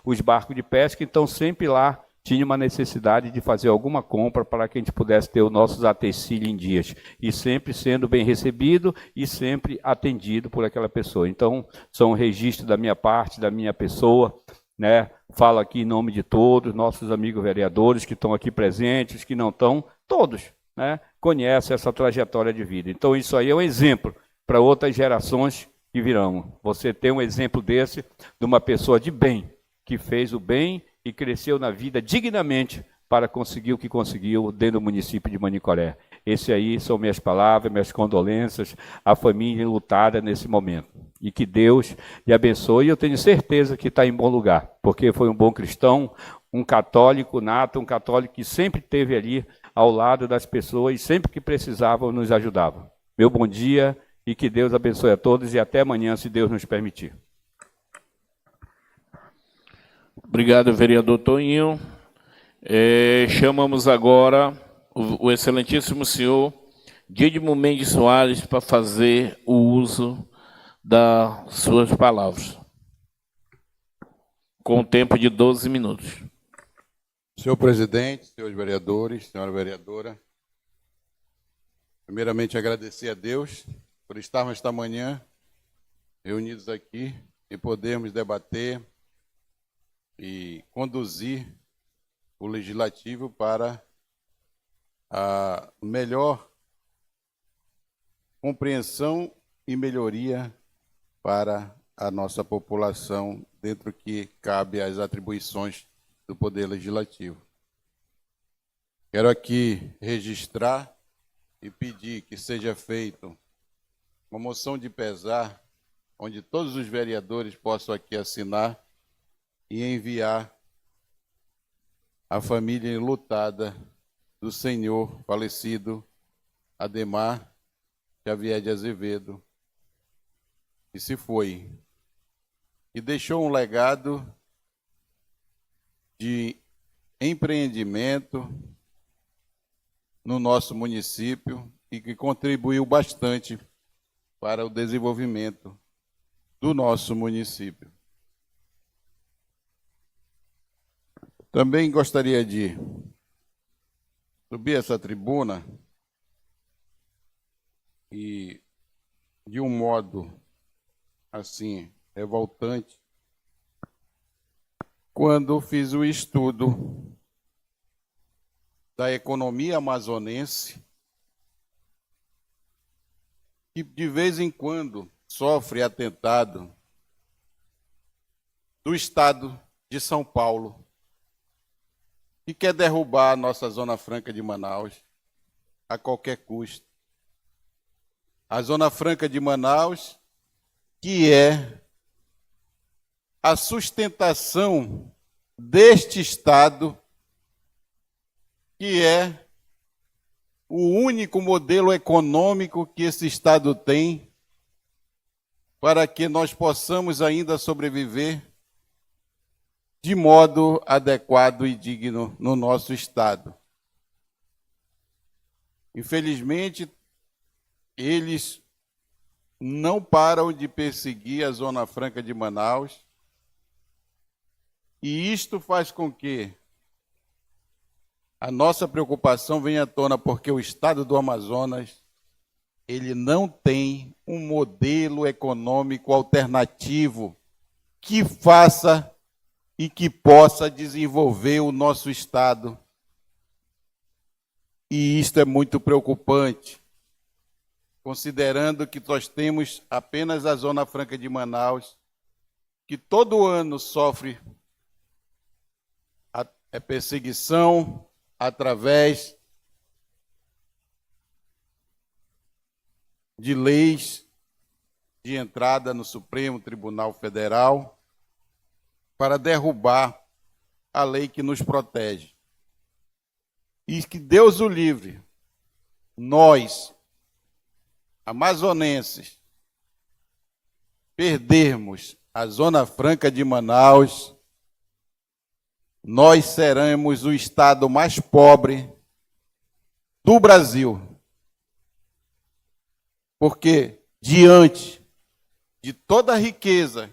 os barcos de pesca, então sempre lá tinha uma necessidade de fazer alguma compra para que a gente pudesse ter os nossos atecílios em dias. E sempre sendo bem recebido e sempre atendido por aquela pessoa. Então, são um registro da minha parte, da minha pessoa, né? Falo aqui em nome de todos, nossos amigos vereadores que estão aqui presentes, que não estão, todos, né? Conhecem essa trajetória de vida. Então, isso aí é um exemplo para outras gerações que virão. Você tem um exemplo desse, de uma pessoa de bem, que fez o bem e cresceu na vida dignamente para conseguir o que conseguiu dentro do município de Manicoré. Esse aí são minhas palavras, minhas condolências à família enlutada nesse momento. E que Deus lhe abençoe. E eu tenho certeza que está em bom lugar, porque foi um bom cristão, um católico nato, um católico que sempre esteve ali ao lado das pessoas e sempre que precisavam nos ajudava. Meu bom dia. E que Deus abençoe a todos e até amanhã, se Deus nos permitir. Obrigado, vereador Toninho. Chamamos agora o excelentíssimo senhor Dídimo Mendes Soares para fazer o uso das suas palavras, com tempo de 12 minutos. Senhor presidente, senhores vereadores, senhora vereadora, primeiramente agradecer a Deus por estarmos esta manhã reunidos aqui e podermos debater e conduzir o Legislativo para a melhor compreensão e melhoria para a nossa população dentro que cabe às atribuições do Poder Legislativo. Quero aqui registrar e pedir que seja feito uma moção de pesar, onde todos os vereadores possam aqui assinar e enviar à família enlutada do senhor falecido Ademar Xavier de Azevedo, que se foi e deixou um legado de empreendimento no nosso município e que contribuiu bastante para o desenvolvimento do nosso município. Também gostaria de subir essa tribuna e, de um modo assim revoltante, quando fiz o estudo da economia amazonense, que de vez em quando sofre atentado do Estado de São Paulo, que quer derrubar a nossa Zona Franca de Manaus a qualquer custo. A Zona Franca de Manaus, que é a sustentação deste Estado, que é o único modelo econômico que esse Estado tem para que nós possamos ainda sobreviver de modo adequado e digno no nosso Estado. Infelizmente, eles não param de perseguir a Zona Franca de Manaus, e isto faz com que a nossa preocupação venha à tona, porque o Estado do Amazonas, ele não tem um modelo econômico alternativo que faça e que possa desenvolver o nosso Estado. E isto é muito preocupante, considerando que nós temos apenas a Zona Franca de Manaus, que todo ano sofre a perseguição através de leis de entrada no Supremo Tribunal Federal para derrubar a lei que nos protege. E que Deus o livre, nós, amazonenses, perdermos a Zona Franca de Manaus, nós seremos o estado mais pobre do Brasil. Porque, diante de toda a riqueza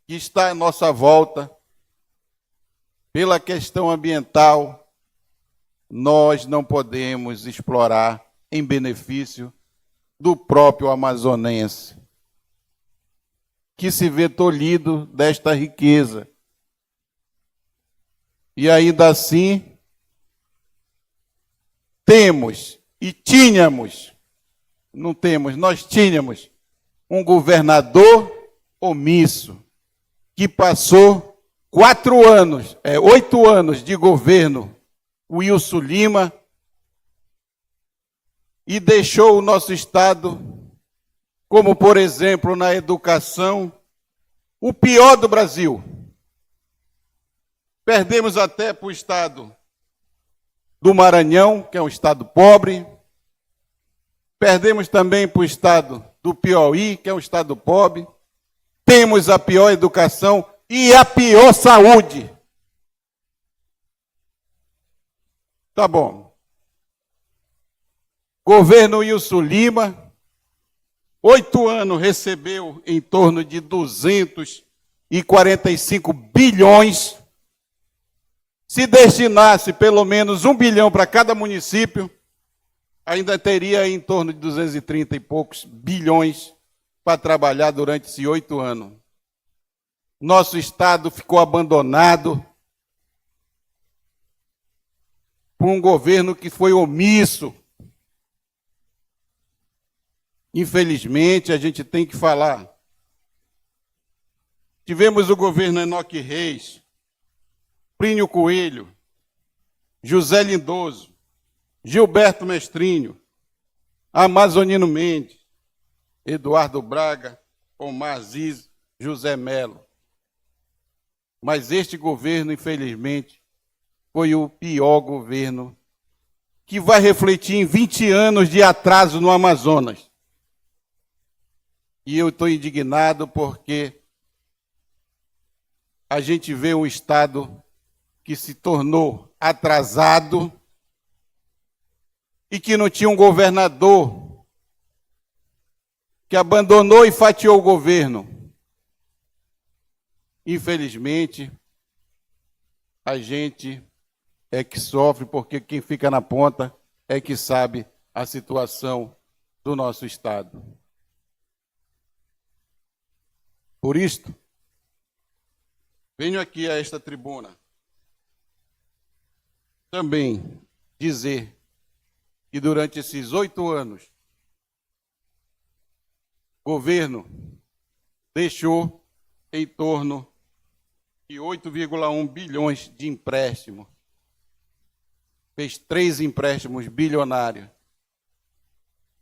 que está à nossa volta, pela questão ambiental, nós não podemos explorar em benefício do próprio amazonense, que se vê tolhido desta riqueza. E ainda assim, temos e tínhamos, não temos, nós tínhamos um governador omisso, que passou 8 anos de governo, Wilson Lima, e deixou o nosso Estado, como por exemplo na educação, o pior do Brasil. Perdemos até para o Estado do Maranhão, que é um Estado pobre. Perdemos também para o Estado do Piauí, que é um Estado pobre. Temos a pior educação e a pior saúde. Tá bom. Governo Wilson Lima, 8 anos recebeu em torno de 245 bilhões. Se destinasse pelo menos 1 bilhão para cada município, ainda teria em torno de 230 e poucos bilhões para trabalhar durante esses 8 anos. Nosso Estado ficou abandonado por um governo que foi omisso. Infelizmente, a gente tem que falar. Tivemos o governo Enoque Reis, Plínio Coelho, José Lindoso, Gilberto Mestrinho, Amazonino Mendes, Eduardo Braga, Omar Aziz, José Melo. Mas este governo, infelizmente, foi o pior governo, que vai refletir em 20 anos de atraso no Amazonas. E eu estou indignado porque a gente vê um Estado que se tornou atrasado e que não tinha um governador, que abandonou e fatiou o governo. Infelizmente, a gente é que sofre, porque quem fica na ponta é que sabe a situação do nosso Estado. Por isto, venho aqui a esta tribuna também dizer que durante esses 8 anos, o governo deixou em torno de 8,1 bilhões de empréstimo. Fez 3 empréstimos bilionários.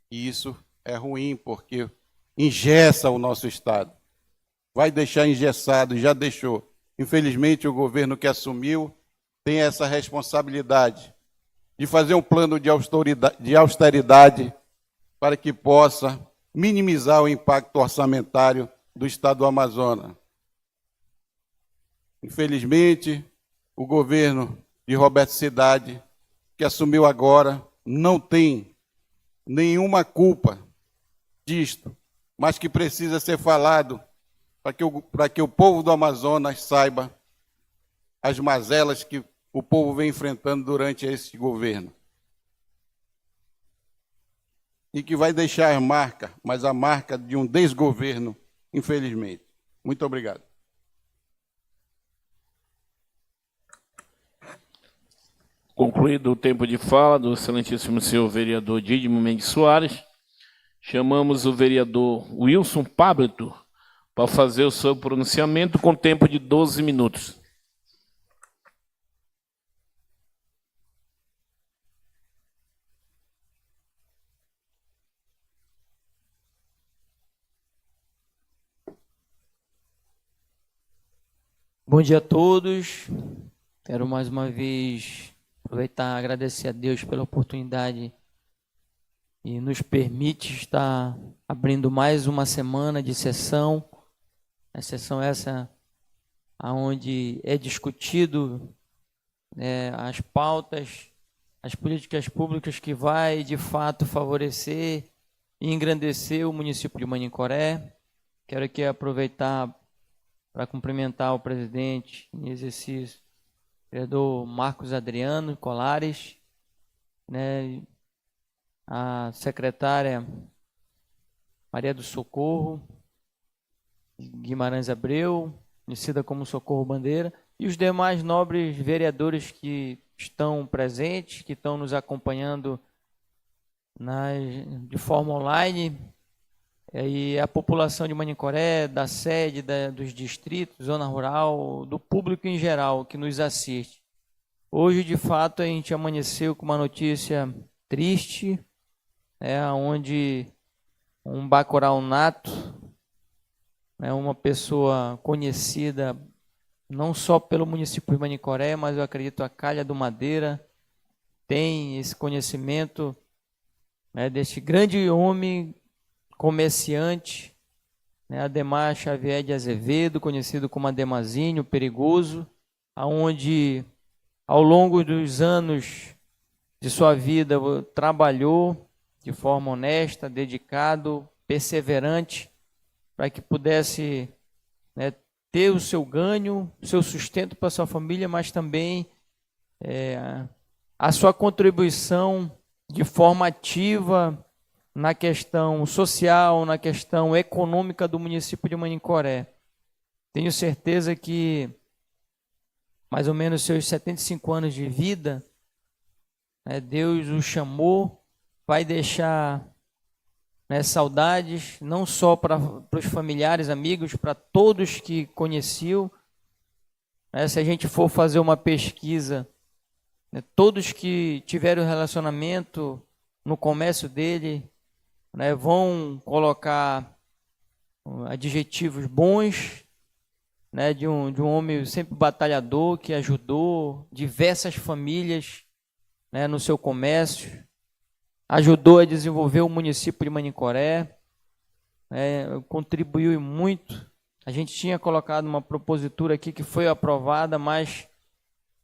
E isso é ruim, porque engessa o nosso Estado. Vai deixar engessado, já deixou. Infelizmente, o governo que assumiu tem essa responsabilidade de fazer um plano de austeridade para que possa minimizar o impacto orçamentário do Estado do Amazonas. Infelizmente, o governo de Roberto Cidade, que assumiu agora, não tem nenhuma culpa disto, mas que precisa ser falado para que o povo do Amazonas saiba as mazelas que o povo vem enfrentando durante esse governo. E que vai deixar marca, mas a marca de um desgoverno, infelizmente. Muito obrigado. Concluído o tempo de fala do excelentíssimo senhor vereador Didimo Mendes Soares, chamamos o vereador Wilson Pablito para fazer o seu pronunciamento com tempo de 12 minutos. Bom dia a todos. Quero mais uma vez aproveitar e agradecer a Deus pela oportunidade e nos permite estar abrindo mais uma semana de sessão. A sessão essa onde é discutido as pautas, as políticas públicas que vai de fato favorecer e engrandecer o município de Manicoré. Quero aqui aproveitar para cumprimentar o presidente em exercício, vereador Marcos Adriano Colares, a secretária Maria do Socorro Guimarães Abreu, conhecida como Socorro Bandeira, e os demais nobres vereadores que estão presentes, que estão nos acompanhando de forma online, e a população de Manicoré, da sede, dos distritos, zona rural, do público em geral que nos assiste. Hoje, de fato, a gente amanheceu com uma notícia triste, onde um bacurau nato, uma pessoa conhecida não só pelo município de Manicoré, mas eu acredito a Calha do Madeira tem esse conhecimento deste grande homem comerciante, Ademar Xavier de Azevedo, conhecido como Ademazinho, perigoso, aonde ao longo dos anos de sua vida trabalhou de forma honesta, dedicado, perseverante, para que pudesse ter o seu ganho, o seu sustento para sua família, mas também a sua contribuição de forma ativa na questão social, na questão econômica do município de Manicoré. Tenho certeza que mais ou menos seus 75 anos de vida, Deus o chamou, vai deixar saudades, não só para os familiares, amigos, para todos que conheciam. Se a gente for fazer uma pesquisa, todos que tiveram relacionamento no comércio dele, vão colocar adjetivos bons, de um homem sempre batalhador, que ajudou diversas famílias no seu comércio, ajudou a desenvolver o município de Manicoré, contribuiu muito. A gente tinha colocado uma propositura aqui que foi aprovada, mas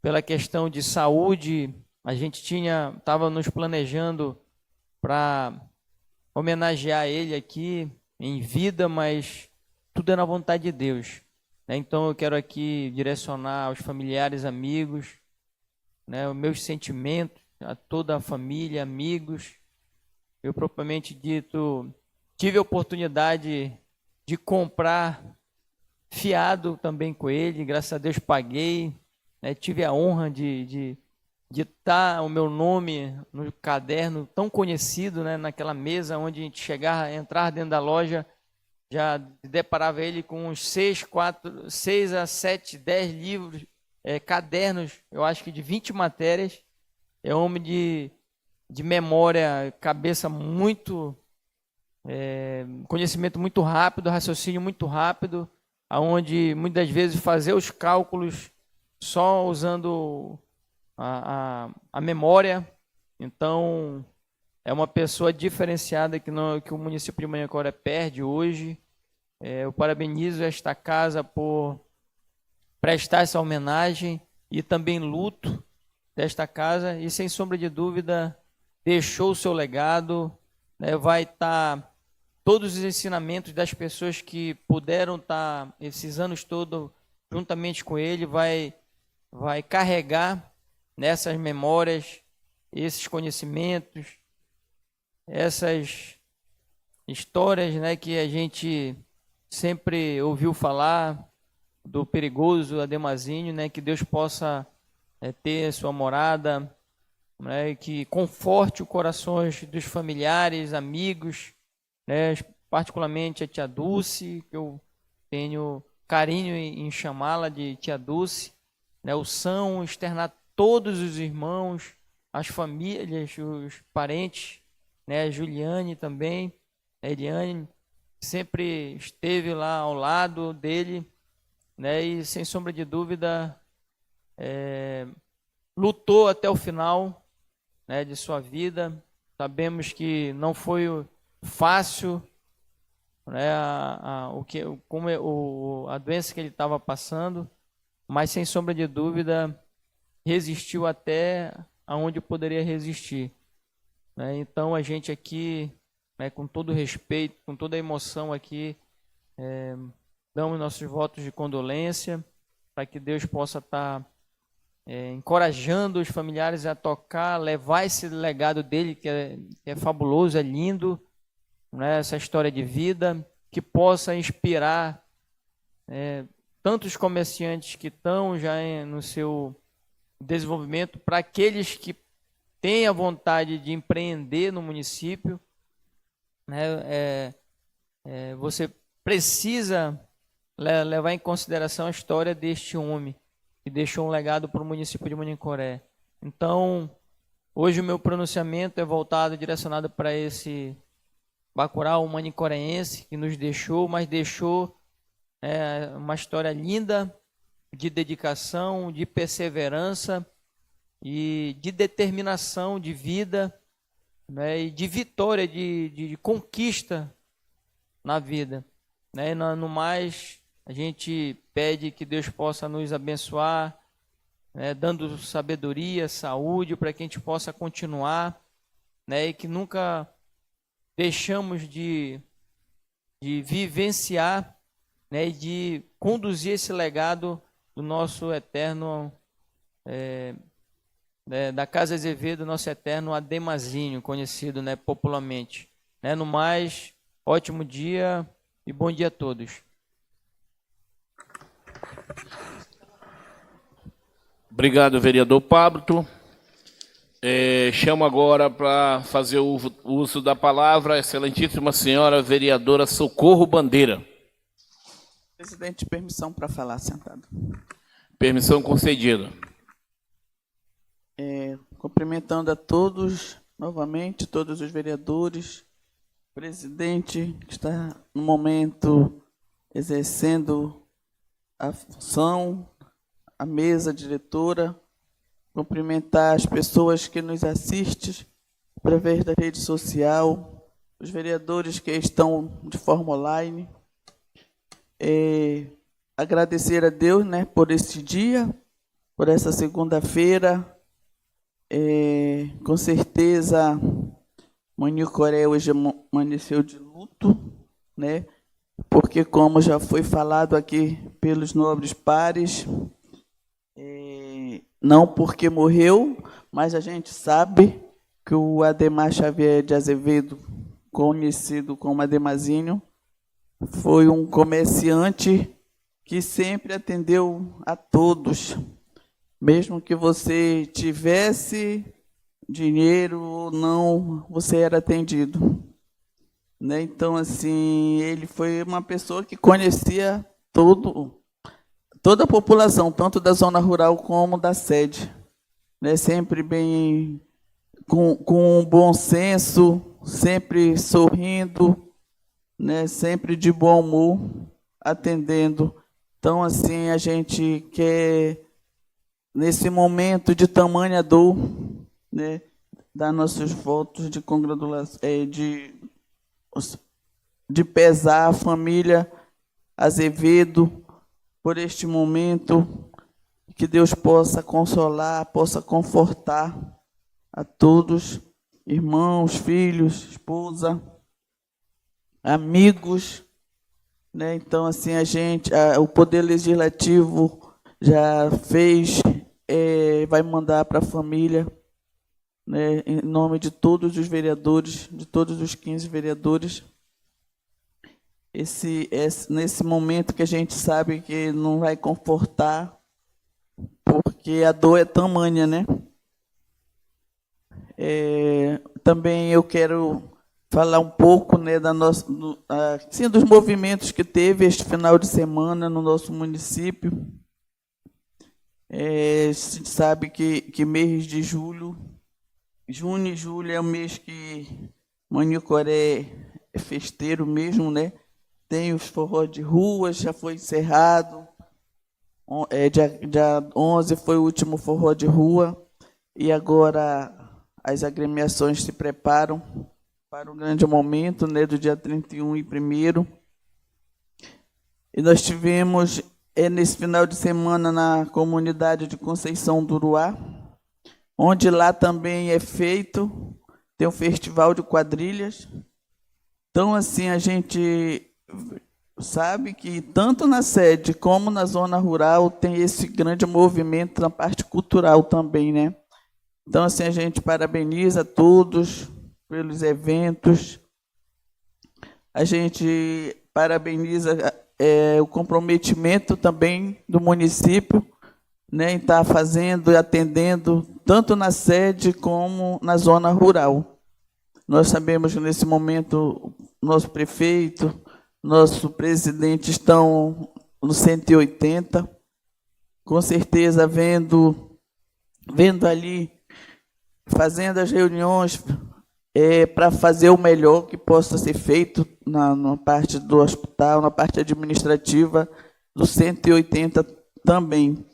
pela questão de saúde, a gente estava nos planejando para homenagear ele aqui em vida, mas tudo é na vontade de Deus. Então eu quero aqui direcionar aos familiares, amigos, os meus sentimentos, a toda a família, amigos. Eu propriamente dito, tive a oportunidade de comprar fiado também com ele, graças a Deus paguei, tive a honra de ditar o meu nome no caderno tão conhecido, né, naquela mesa onde a gente chegava, entrar dentro da loja, já deparava ele com uns 6 a 7, 10 livros, cadernos, eu acho que de 20 matérias. É um homem de memória, cabeça muito, conhecimento muito rápido, raciocínio muito rápido, aonde muitas vezes fazer os cálculos só usando a memória. Então, é uma pessoa diferenciada que o município de Manicoré perde hoje. Eu parabenizo esta casa por prestar essa homenagem e também luto desta casa, e sem sombra de dúvida deixou o seu legado, né? Vai estar todos os ensinamentos das pessoas que puderam estar esses anos todos juntamente com ele, vai carregar nessas memórias, esses conhecimentos, essas histórias, né, que a gente sempre ouviu falar do perigoso Ademazinho, né, que Deus possa ter sua morada, né, que conforte os corações dos familiares, amigos, né, particularmente a tia Dulce, que eu tenho carinho em chamá-la de tia Dulce, né, o São, externar todos os irmãos, as famílias, os parentes, né, a Juliane também, a Eliane, sempre esteve lá ao lado dele, né, e sem sombra de dúvida lutou até o final, né, de sua vida. Sabemos que não foi fácil, né, a doença que ele estava passando, mas sem sombra de dúvida resistiu até aonde poderia resistir, né? Então a gente aqui, né, com todo respeito, com toda a emoção aqui, damos nossos votos de condolência para que Deus possa estar encorajando os familiares a tocar, levar esse legado dele que é fabuloso, é lindo, né, essa história de vida, que possa inspirar tantos comerciantes que estão já no seu desenvolvimento, para aqueles que têm a vontade de empreender no município, né, você precisa levar em consideração a história deste homem que deixou um legado para o município de Manicoré. Então, hoje o meu pronunciamento é voltado, direcionado para esse bacurau manicoréense que nos deixou, mas deixou uma história linda de dedicação, de perseverança e de determinação de vida, né, e de vitória, de conquista na vida, né? No mais, a gente pede que Deus possa nos abençoar, né, dando sabedoria, saúde, para que a gente possa continuar, né, e que nunca deixamos de vivenciar, né, e de conduzir esse legado do nosso eterno, da Casa Azevedo, nosso eterno Ademazinho, conhecido, né, popularmente. Né? No mais, ótimo dia e bom dia a todos. Obrigado, vereador Pablo. Chamo agora para fazer o uso da palavra a excelentíssima senhora vereadora Socorro Bandeira. Presidente, permissão para falar sentado. Permissão concedida. Cumprimentando a todos, novamente, todos os vereadores, presidente que está no momento exercendo a função, a mesa diretora, cumprimentar as pessoas que nos assistem através da rede social, os vereadores que estão de forma online, agradecer a Deus, né, por esse dia, por essa segunda-feira. Com certeza, Manicoré hoje amanheceu de luto, né, porque, como já foi falado aqui pelos nobres pares, não porque morreu, mas a gente sabe que o Ademar Xavier de Azevedo, conhecido como Ademazinho, foi um comerciante que sempre atendeu a todos. Mesmo que você tivesse dinheiro ou não, você era atendido. Né? Então, assim, ele foi uma pessoa que conhecia toda a população, tanto da zona rural como da sede. Né? Sempre bem, com bom senso, sempre sorrindo, né? Sempre de bom humor, atendendo. Então, assim, a gente quer, nesse momento de tamanha dor, né, dar nossos votos de congratulação, de pesar a família Azevedo por este momento, que Deus possa consolar, possa confortar a todos, irmãos, filhos, esposa, amigos, né? Então, assim, o Poder Legislativo já fez, vai mandar para a família, né, em nome de todos os vereadores, de todos os 15 vereadores, nesse momento que a gente sabe que não vai confortar, porque a dor é tamanha, né? Também eu quero falar um pouco, né, dos movimentos que teve este final de semana no nosso município. A gente sabe que mês de junho e julho é o mês que Manicoré é festeiro mesmo, né? Tem os forró de rua, já foi encerrado. Dia 11 foi o último forró de rua. E agora as agremiações se preparam para o grande momento, né, do dia 31 e 1º. E nós tivemos, nesse final de semana, na comunidade de Conceição do Uruá, onde lá também é feito, tem um festival de quadrilhas. Então, assim, a gente sabe que tanto na sede como na zona rural tem esse grande movimento na parte cultural também, né? Então, assim, a gente parabeniza todos pelos eventos. A gente parabeniza o comprometimento também do município, né, em estar fazendo e atendendo tanto na sede como na zona rural. Nós sabemos que, nesse momento, nosso prefeito, nosso presidente estão no 180, com certeza vendo ali, fazendo as reuniões para fazer o melhor que possa ser feito na parte do hospital, na parte administrativa do 180 também.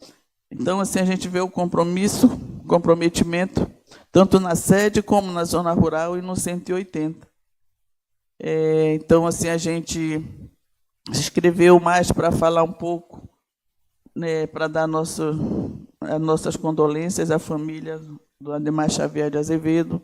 Então, assim, a gente vê o comprometimento, tanto na sede como na zona rural e no 180. Então, assim, a gente se inscreveu mais para falar um pouco, né, para dar as nossas condolências à família do Ademar Xavier de Azevedo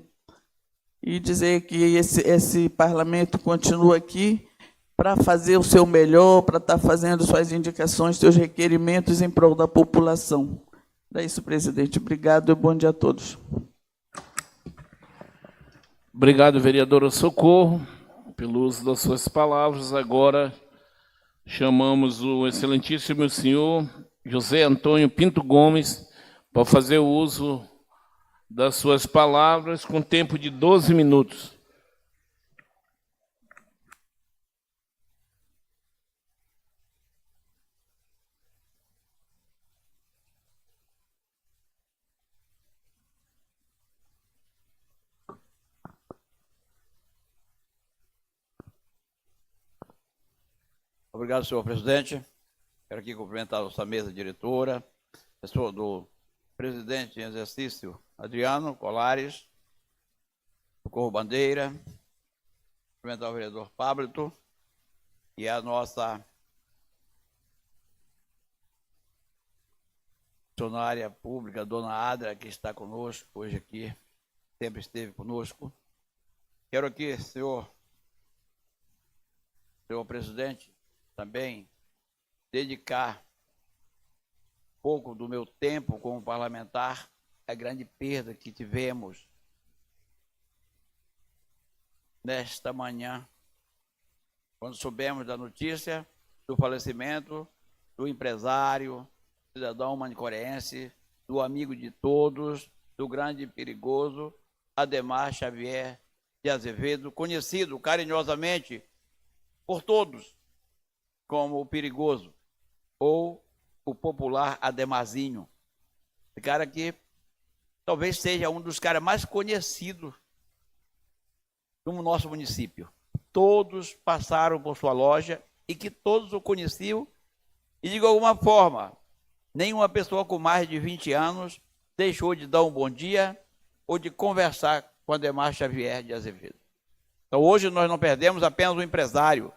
e dizer que esse parlamento continua aqui para fazer o seu melhor, para estar fazendo suas indicações, seus requerimentos em prol da população. É isso, presidente. Obrigado e bom dia a todos. Obrigado, vereadora Socorro, pelo uso das suas palavras. Agora chamamos o excelentíssimo senhor José Antônio Pinto Gomes para fazer o uso das suas palavras com tempo de 12 minutos. Obrigado, senhor presidente. Quero aqui cumprimentar a nossa mesa diretora, pessoa do presidente em exercício, Adriano Colares, Socorro Bandeira, cumprimentar o vereador Pablo e a nossa funcionária pública, dona Adra, que está conosco hoje aqui, sempre esteve conosco. Quero aqui, senhor presidente, também dedicar um pouco do meu tempo como parlamentar à grande perda que tivemos nesta manhã, quando soubemos da notícia do falecimento do empresário, cidadão manicorense, do amigo de todos, do grande e perigoso Ademar Xavier de Azevedo, conhecido carinhosamente por todos como o perigoso ou o popular Ademarzinho. Esse cara que talvez seja um dos caras mais conhecidos no nosso município. Todos passaram por sua loja e que todos o conheciam e, de alguma forma, nenhuma pessoa com mais de 20 anos deixou de dar um bom dia ou de conversar com Ademar Xavier de Azevedo. Então, hoje nós não perdemos apenas um empresário,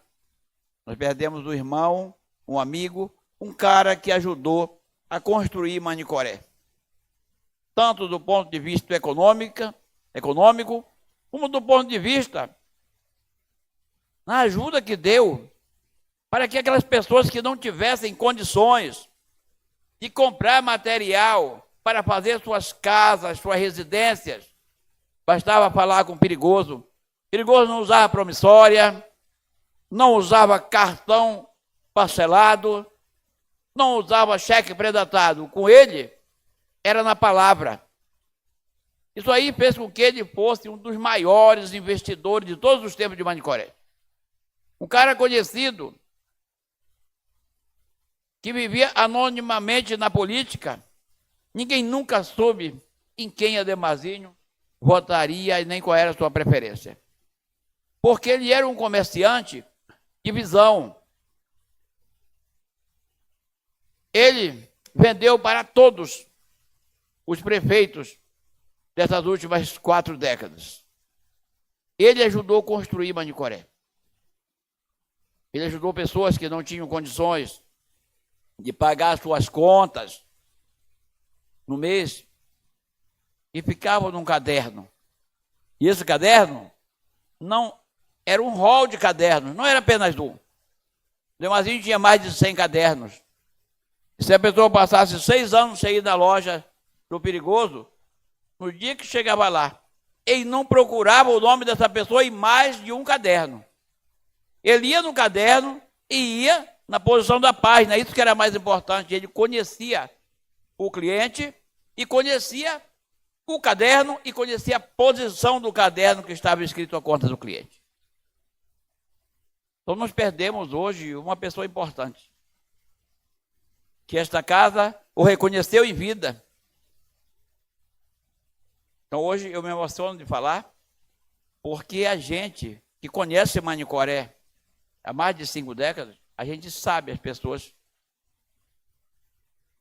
nós perdemos um irmão, um amigo, um cara que ajudou a construir Manicoré. Tanto do ponto de vista econômico, como do ponto de vista na ajuda que deu para que aquelas pessoas que não tivessem condições de comprar material para fazer suas casas, suas residências, bastava falar com o perigoso. Perigoso não usava promissória, não usava cartão parcelado, não usava cheque predatado. Com ele, era na palavra. Isso aí fez com que ele fosse um dos maiores investidores de todos os tempos de Manicoré. Um cara conhecido, que vivia anonimamente na política, ninguém nunca soube em quem Ademarzinho votaria e nem qual era a sua preferência. Porque ele era um comerciante de visão. Ele vendeu para todos os prefeitos dessas últimas 4 décadas. Ele ajudou a construir Manicoré. Ele ajudou pessoas que não tinham condições de pagar suas contas no mês e ficavam num caderno. E esse caderno não era um rol de cadernos, não era apenas um. O Ademarzinho tinha mais de 100 cadernos. E se a pessoa passasse 6 anos sem ir na loja do perigoso, no dia que chegava lá, ele não procurava o nome dessa pessoa em mais de um caderno. Ele ia no caderno e ia na posição da página, isso que era mais importante. Ele conhecia o cliente e conhecia o caderno e conhecia a posição do caderno que estava escrito a conta do cliente. Então nós perdemos hoje uma pessoa importante, que esta casa o reconheceu em vida. Então hoje eu me emociono de falar, porque a gente que conhece Manicoré há mais de 5 décadas, a gente sabe as pessoas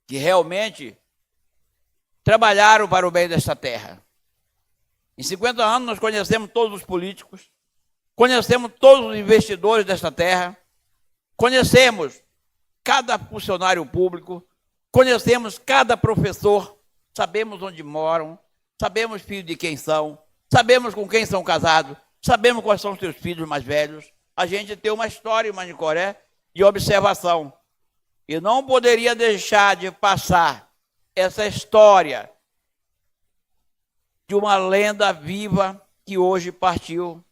que realmente trabalharam para o bem desta terra. Em 50 anos nós conhecemos todos os políticos, conhecemos todos os investidores desta terra, conhecemos cada funcionário público, conhecemos cada professor, sabemos onde moram, sabemos filhos de quem são, sabemos com quem são casados, sabemos quais são os seus filhos mais velhos. A gente tem uma história em Manicoré de observação. E não poderia deixar de passar essa história de uma lenda viva que hoje partiu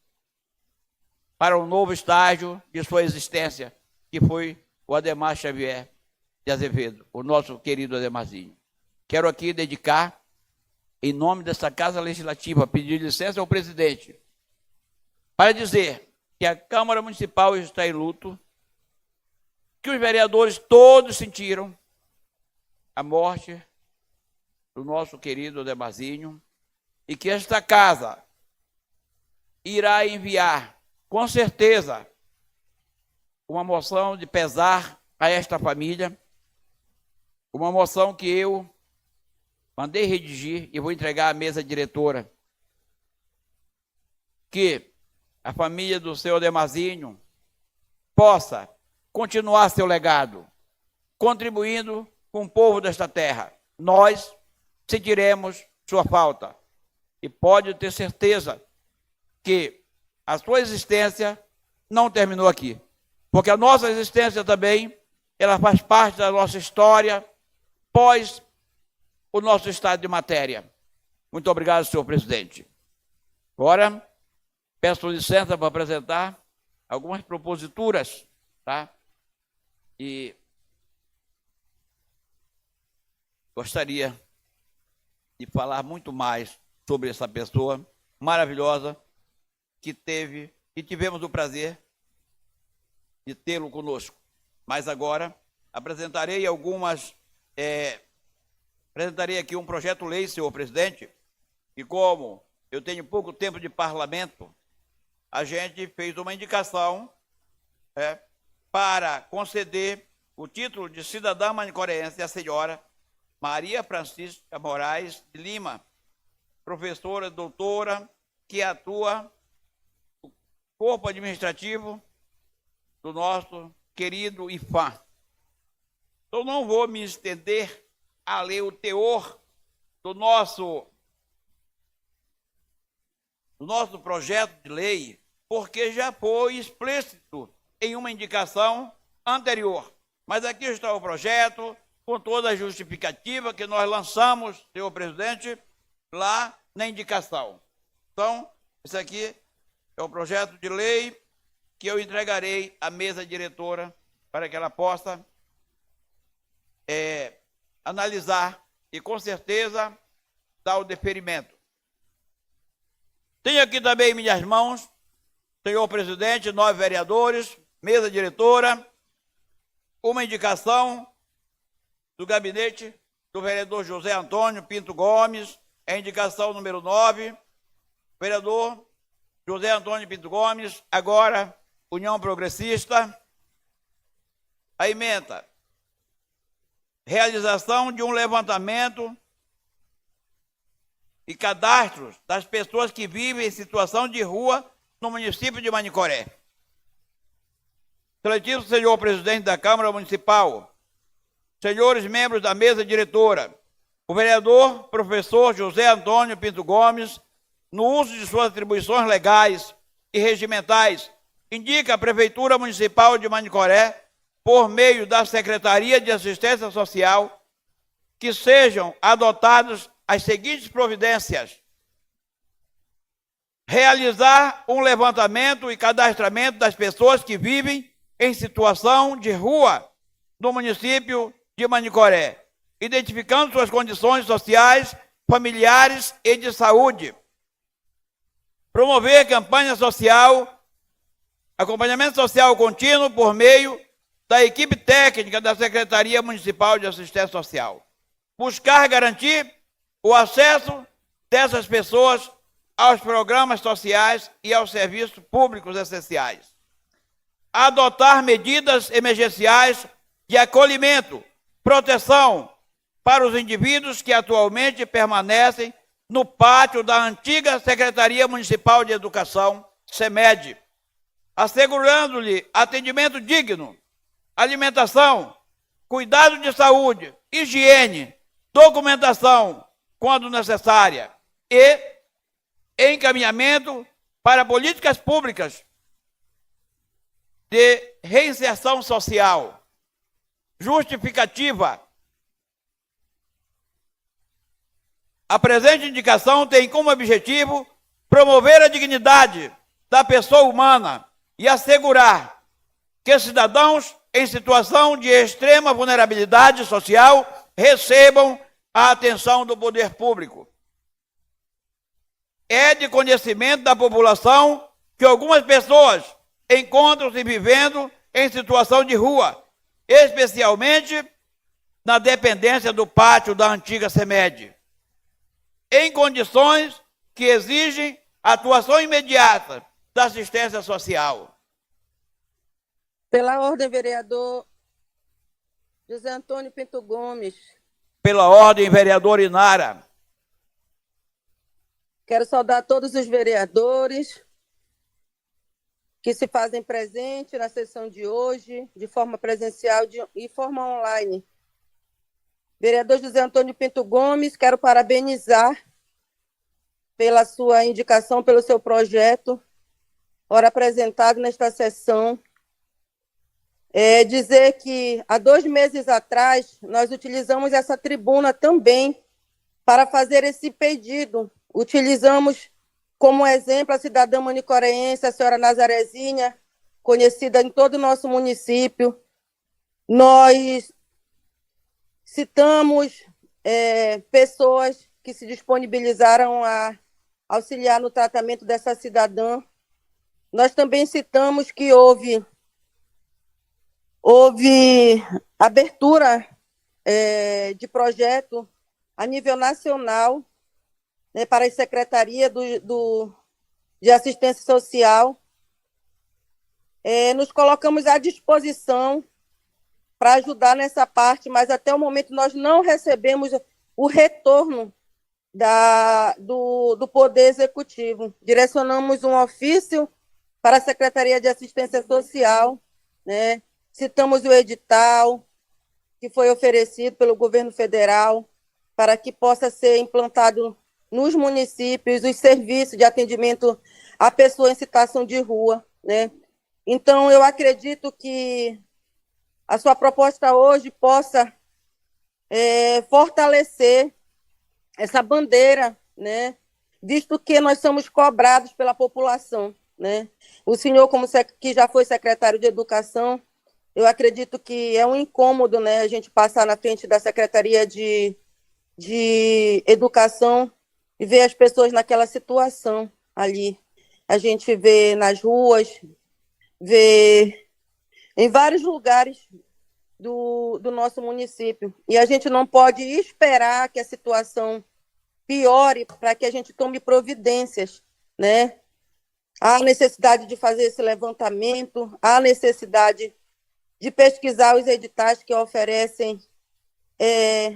para um novo estágio de sua existência, que foi o Ademar Xavier de Azevedo, o nosso querido Ademarzinho. Quero aqui dedicar, em nome dessa Casa Legislativa, pedir licença ao presidente para dizer que a Câmara Municipal está em luto, que os vereadores todos sentiram a morte do nosso querido Ademarzinho e que esta casa irá enviar, com certeza, uma moção de pesar a esta família, uma moção que eu mandei redigir e vou entregar à mesa diretora, que a família do seu Ademarzinho possa continuar seu legado, contribuindo com o povo desta terra. Nós sentiremos sua falta e pode ter certeza que a sua existência não terminou aqui, porque a nossa existência também, ela faz parte da nossa história pós o nosso estado de matéria. Muito obrigado, senhor presidente. Agora, peço licença para apresentar algumas proposituras, tá? E gostaria de falar muito mais sobre essa pessoa maravilhosa que tivemos o prazer de tê-lo conosco. Mas agora apresentarei aqui um projeto-lei, senhor presidente, e como eu tenho pouco tempo de parlamento, a gente fez uma indicação para conceder o título de cidadã manicoreense à senhora Maria Francisca Moraes de Lima, professora, doutora, que atua no corpo administrativo do nosso querido IFAM. Eu não vou me estender a ler o teor do nosso projeto de lei, porque já foi explícito em uma indicação anterior. Mas aqui está o projeto, com toda a justificativa que nós lançamos, senhor presidente, lá na indicação. Então, esse aqui é o projeto de lei que eu entregarei à mesa diretora para que ela possa analisar e, com certeza, dar o deferimento. Tenho aqui também em minhas mãos, senhor presidente, 9 vereadores, mesa diretora, uma indicação do gabinete do vereador José Antônio Pinto Gomes, a indicação número 9, vereador José Antônio Pinto Gomes, agora União Progressista. A emenda: realização de um levantamento e cadastros das pessoas que vivem em situação de rua no município de Manicoré. Excelentíssimo senhor presidente da Câmara Municipal, senhores membros da mesa diretora, o vereador professor José Antônio Pinto Gomes, no uso de suas atribuições legais e regimentais, indica a Prefeitura Municipal de Manicoré, por meio da Secretaria de Assistência Social, que sejam adotadas as seguintes providências: realizar um levantamento e cadastramento das pessoas que vivem em situação de rua no município de Manicoré, identificando suas condições sociais, familiares e de saúde. Promover campanha social, acompanhamento social contínuo por meio da equipe técnica da Secretaria Municipal de Assistência Social. Buscar garantir o acesso dessas pessoas aos programas sociais e aos serviços públicos essenciais. Adotar medidas emergenciais de acolhimento, proteção para os indivíduos que atualmente permanecem no pátio da antiga Secretaria Municipal de Educação, SEMED, assegurando-lhe atendimento digno, alimentação, cuidado de saúde, higiene, documentação, quando necessária, e encaminhamento para políticas públicas de reinserção social. Justificativa: a presente indicação tem como objetivo promover a dignidade da pessoa humana e assegurar que cidadãos em situação de extrema vulnerabilidade social recebam a atenção do poder público. É de conhecimento da população que algumas pessoas encontram-se vivendo em situação de rua, especialmente na dependência do pátio da antiga SEMED, em condições que exigem atuação imediata da assistência social. Pela ordem, vereador José Antônio Pinto Gomes. Pela ordem, vereador Inara. Quero saudar todos os vereadores que se fazem presente na sessão de hoje, de forma presencial e forma online. Vereador José Antônio Pinto Gomes, quero parabenizar pela sua indicação, pelo seu projeto, ora apresentado nesta sessão. Dizer que há 2 meses atrás nós utilizamos essa tribuna também para fazer esse pedido. Utilizamos como exemplo a cidadã manicoreense, a senhora Nazarezinha, conhecida em todo o nosso município. Nós citamos pessoas que se disponibilizaram a auxiliar no tratamento dessa cidadã. Nós também citamos que houve abertura de projeto a nível nacional, né, para a Secretaria de Assistência Social. Nos colocamos à disposição para ajudar nessa parte, mas até o momento nós não recebemos o retorno do Poder Executivo. Direcionamos um ofício para a Secretaria de Assistência Social, né? Citamos o edital que foi oferecido pelo governo federal para que possa ser implantado nos municípios os serviços de atendimento à pessoa em situação de rua, né? Então, eu acredito que a sua proposta hoje possa fortalecer essa bandeira, né? Visto que nós somos cobrados pela população, né? O senhor, que já foi secretário de Educação, eu acredito que é um incômodo, né, a gente passar na frente da Secretaria de Educação e ver as pessoas naquela situação ali. A gente vê nas ruas, vê em vários lugares do nosso município. E a gente não pode esperar que a situação piore para que a gente tome providências, né? Há necessidade de fazer esse levantamento, há necessidade de pesquisar os editais que oferecem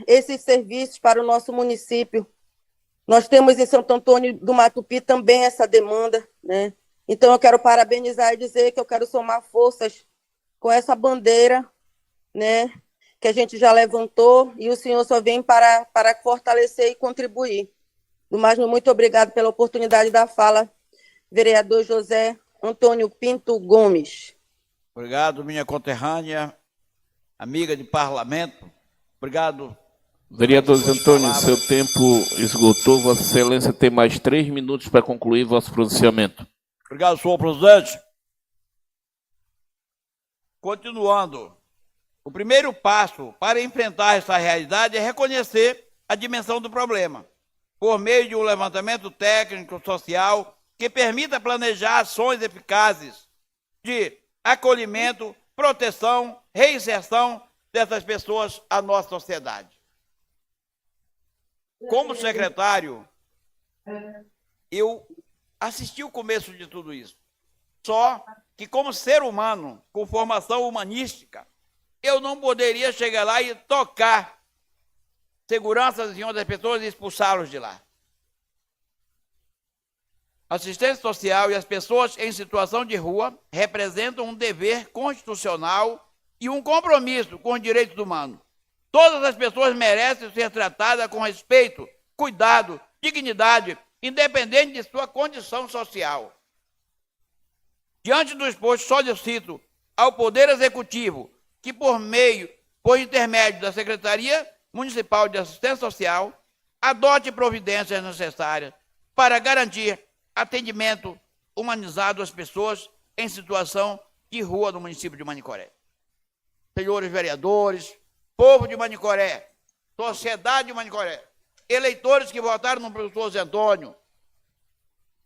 esses serviços para o nosso município. Nós temos em Santo Antônio do Matupi também essa demanda, né? Então, eu quero parabenizar e dizer que eu quero somar forças com essa bandeira, né, que a gente já levantou, e o senhor só vem para fortalecer e contribuir. No mais, muito obrigado pela oportunidade da fala, vereador José Antônio Pinto Gomes. Obrigado, minha conterrânea, amiga de parlamento. Obrigado. Vereador Antônio, seu tempo esgotou. Vossa Excelência tem mais 3 minutos para concluir vosso pronunciamento. Obrigado, senhor presidente. Continuando, o primeiro passo para enfrentar essa realidade é reconhecer a dimensão do problema, por meio de um levantamento técnico social que permita planejar ações eficazes de acolhimento, proteção, reinserção dessas pessoas à nossa sociedade. Como secretário, eu assisti o começo de tudo isso. Só que, como ser humano, com formação humanística, eu não poderia chegar lá e tocar seguranças em outras pessoas e expulsá-los de lá. Assistência social e as pessoas em situação de rua representam um dever constitucional e um compromisso com os direitos humanos. Todas as pessoas merecem ser tratadas com respeito, cuidado, dignidade, independente de sua condição social. Diante do exposto, solicito ao Poder Executivo que, por intermédio da Secretaria Municipal de Assistência Social, adote providências necessárias para garantir atendimento humanizado às pessoas em situação de rua no município de Manicoré. Senhores vereadores, povo de Manicoré, sociedade de Manicoré, eleitores que votaram no professor Zé Antônio,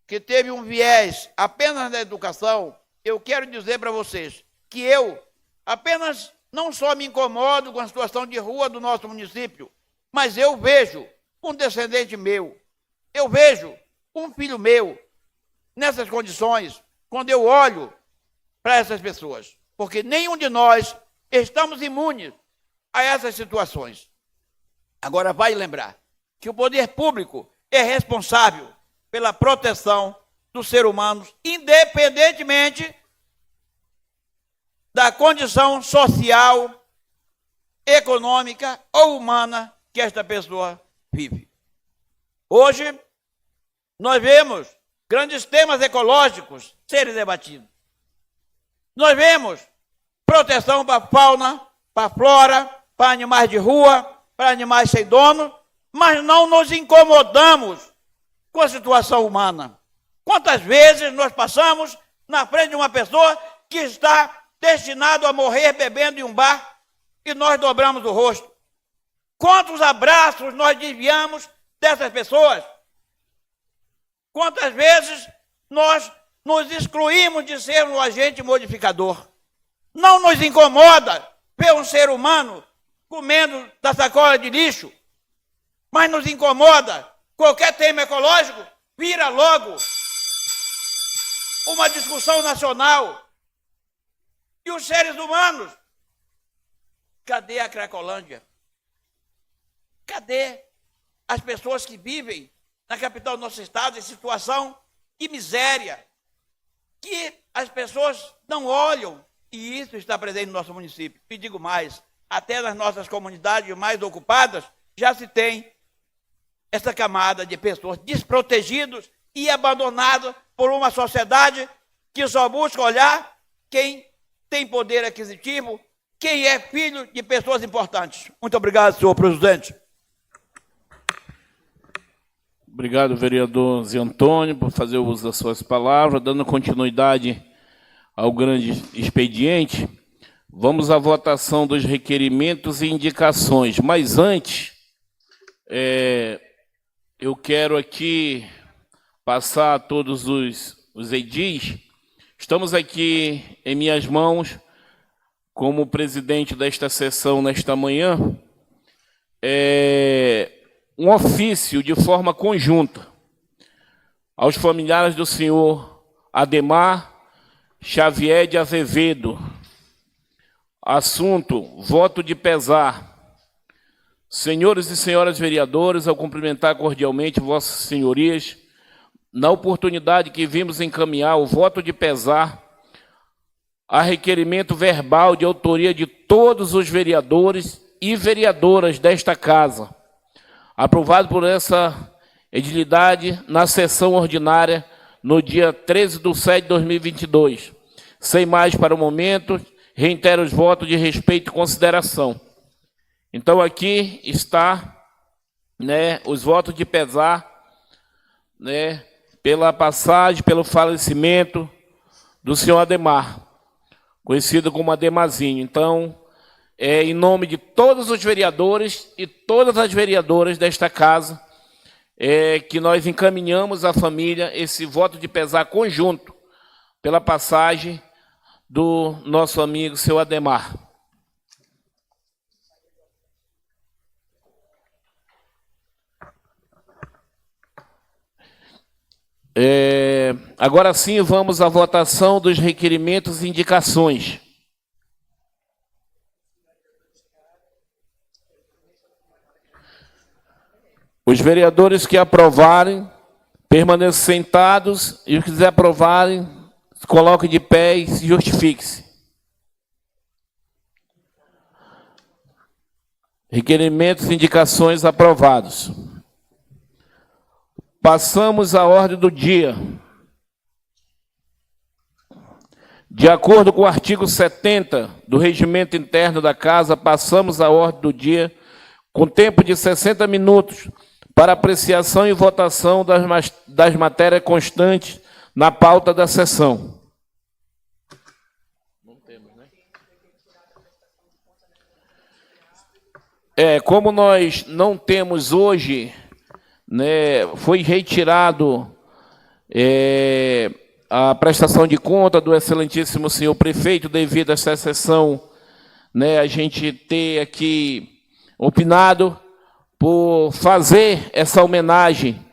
que teve um viés apenas na educação, eu quero dizer para vocês que eu apenas não só me incomodo com a situação de rua do nosso município, mas eu vejo um descendente meu, eu vejo um filho meu nessas condições, quando eu olho para essas pessoas, porque nenhum de nós estamos imunes a essas situações. Agora, vai lembrar que o poder público é responsável pela proteção dos seres humanos, independentemente da condição social, econômica ou humana que esta pessoa vive. Hoje, nós vemos grandes temas ecológicos serem debatidos. Nós vemos proteção para a fauna, para a flora, para animais de rua, para animais sem dono, mas não nos incomodamos com a situação humana. Quantas vezes nós passamos na frente de uma pessoa que está destinado a morrer bebendo em um bar e nós dobramos o rosto? Quantos abraços nós desviamos dessas pessoas? Quantas vezes nós nos excluímos de ser um agente modificador? Não nos incomoda ver um ser humano comendo da sacola de lixo, mas nos incomoda qualquer tema ecológico, vira logo uma discussão nacional. E os seres humanos? Cadê a Cracolândia? Cadê as pessoas que vivem na capital do nosso estado em situação de miséria? Que as pessoas não olham, e isso está presente no nosso município. E digo mais, até nas nossas comunidades mais ocupadas, já se tem essa camada de pessoas desprotegidas e abandonadas por uma sociedade que só busca olhar quem tem poder aquisitivo, quem é filho de pessoas importantes. Muito obrigado, senhor presidente. Obrigado, vereador Zé Antônio, por fazer o uso das suas palavras. Dando continuidade ao grande expediente, vamos à votação dos requerimentos e indicações. Mas antes, eu quero aqui passar a todos os edis. Estamos aqui em minhas mãos, como presidente desta sessão nesta manhã, um ofício de forma conjunta aos familiares do senhor Ademar Xavier de Azevedo. Assunto: voto de pesar. Senhores e senhoras vereadores, ao cumprimentar cordialmente vossas senhorias, na oportunidade que vimos encaminhar o voto de pesar a requerimento verbal de autoria de todos os vereadores e vereadoras desta casa, aprovado por essa edilidade na sessão ordinária no dia 13/7/2022. Sem mais para o momento, reitero os votos de respeito e consideração. Então, aqui está, os votos de pesar, pela passagem, pelo falecimento do senhor Ademar, conhecido como Ademarzinho. Então, em nome de todos os vereadores e todas as vereadoras desta casa, que nós encaminhamos à família esse voto de pesar conjunto pela passagem do nosso amigo, seu Ademar. Agora sim, vamos à votação dos requerimentos e indicações. Os vereadores que aprovarem, permaneçam sentados, e os que desaprovarem, se coloquem de pé e se justifiquem-se. Requerimentos e indicações aprovados. Passamos à ordem do dia. De acordo com o artigo 70 do Regimento Interno da Casa, passamos à ordem do dia com tempo de 60 minutos para apreciação e votação das matérias constantes na pauta da sessão. Não temos, né? Como nós não temos hoje, foi retirado a prestação de conta do excelentíssimo senhor prefeito, devido a essa sessão, a gente ter aqui opinado por fazer essa homenagem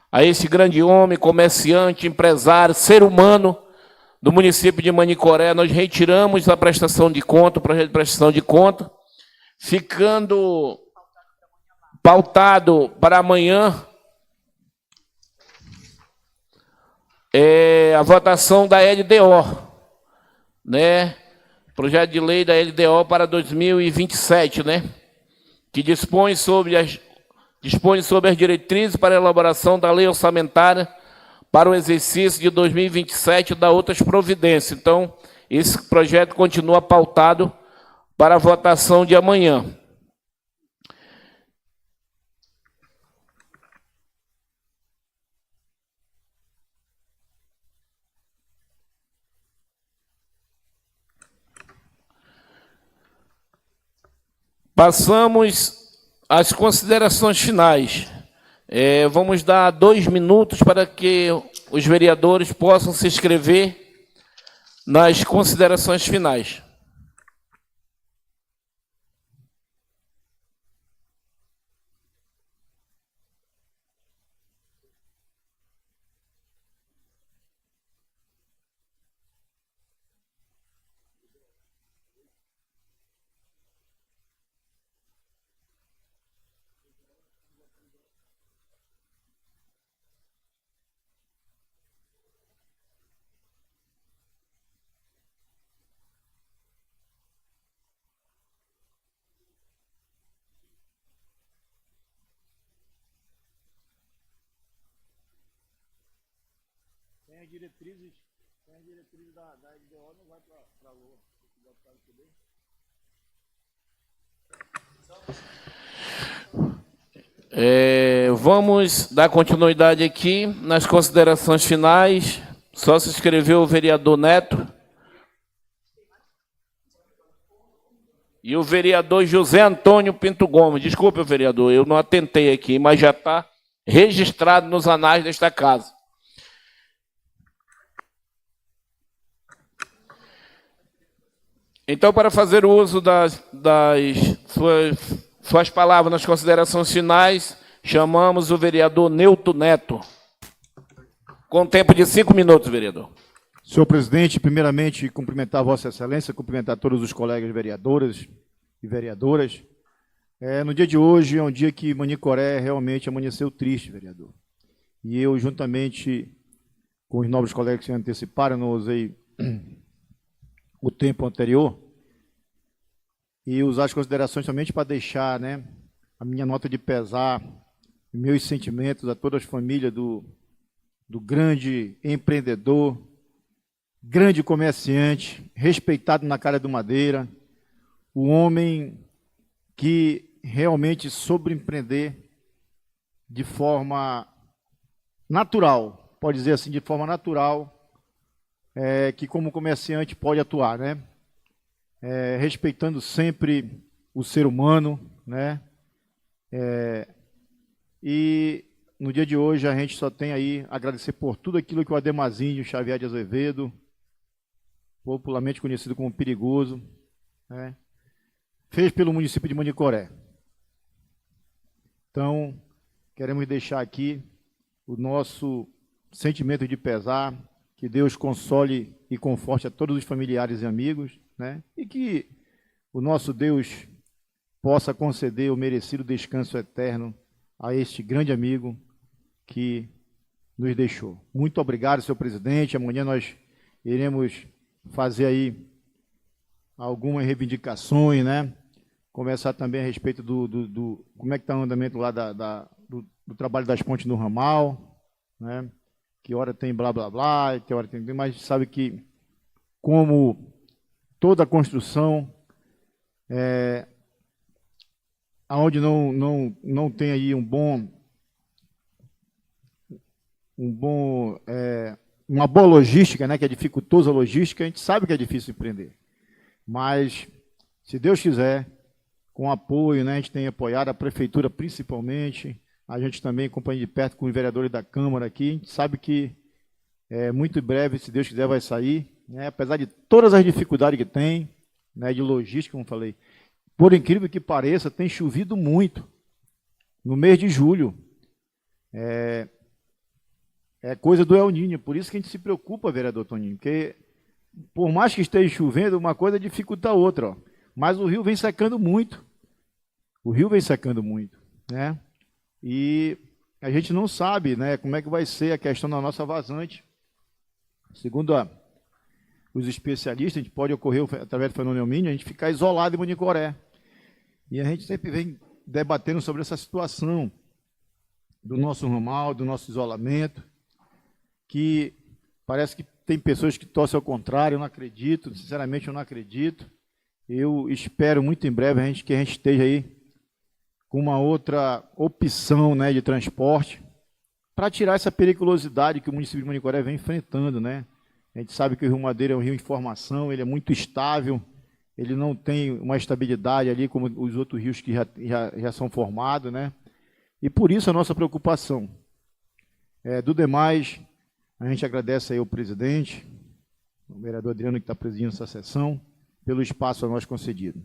a esse grande homem, comerciante, empresário, ser humano do município de Manicoré. Nós retiramos a prestação de conta, o projeto de prestação de conta, ficando pautado para amanhã a votação da LDO, projeto de lei da LDO para 2027, que dispõe sobre as diretrizes para a elaboração da lei orçamentária para o exercício de 2027 e da outras providências. Então, esse projeto continua pautado para a votação de amanhã. Passamos às considerações finais. Vamos dar 2 minutos para que os vereadores possam se inscrever nas considerações finais. Tem as diretrizes da LDO, não vai para a Lua. Vamos dar continuidade aqui nas considerações finais. Só se inscreveu o vereador Neto e o vereador José Antônio Pinto Gomes. Desculpe, vereador, eu não atentei aqui, mas já está registrado nos anais desta casa. Então, para fazer o uso das suas palavras nas considerações finais, chamamos o vereador Neuto Neto. Com tempo de 5 minutos, vereador. Senhor presidente, primeiramente, cumprimentar Vossa Excelência, cumprimentar todos os colegas vereadores e vereadoras. No dia de hoje, é um dia que Manicoré realmente amanheceu triste, vereador. E eu, juntamente com os nobres colegas que se anteciparam, não usei o tempo anterior, e usar as considerações somente para deixar, né, a minha nota de pesar, meus sentimentos a todas as famílias do grande empreendedor, grande comerciante, respeitado na cara do Madeira, o homem que realmente soube empreender de forma natural, pode dizer assim, de forma natural, que como comerciante pode atuar, né? Respeitando sempre o ser humano, né? E no dia de hoje a gente só tem aí a agradecer por tudo aquilo que o Ademazinho Xavier de Azevedo, popularmente conhecido como Perigoso, né, fez pelo município de Manicoré. Então, queremos deixar aqui o nosso sentimento de pesar, que Deus console e conforte a todos os familiares e amigos, né? E que o nosso Deus possa conceder o merecido descanso eterno a este grande amigo que nos deixou. Muito obrigado, senhor presidente. Amanhã nós iremos fazer aí algumas reivindicações, né? Conversar também a respeito do como é que está o andamento lá do trabalho das pontes no ramal, né? Que hora tem blá, blá, blá, que hora tem... Mas sabe que, como toda construção, onde não tem aí uma boa logística, né, que é dificultosa a logística, a gente sabe que é difícil empreender. Mas, se Deus quiser, com apoio, né, a gente tem apoiado a prefeitura principalmente, a gente também acompanha de perto com os vereadores da Câmara aqui, a gente sabe que muito em breve, se Deus quiser, vai sair, né, apesar de todas as dificuldades que tem, né, de logística, como falei. Por incrível que pareça, tem chovido muito no mês de julho. É coisa do El Niño, por isso que a gente se preocupa, vereador Toninho, porque por mais que esteja chovendo, uma coisa dificulta a outra, ó. Mas o rio vem secando muito. O rio vem secando muito, né? E a gente não sabe, né, como é que vai ser a questão da nossa vazante. Segundo os especialistas, a gente pode ocorrer, através do fenômeno El Niño, a gente ficar isolado em Manicoré. E a gente sempre vem debatendo sobre essa situação do nosso ramal, do nosso isolamento, que parece que tem pessoas que torcem ao contrário, eu não acredito, sinceramente eu não acredito. Eu espero muito em breve que a gente esteja aí com uma outra opção, né, de transporte, para tirar essa periculosidade que o município de Manicoré vem enfrentando, né? A gente sabe que o Rio Madeira é um rio em formação, ele é muito estável, ele não tem uma estabilidade ali como os outros rios que já são formados, né? E por isso a nossa preocupação. Do demais, a gente agradece aí ao presidente, o vereador Adriano, que está presidindo essa sessão, pelo espaço a nós concedido.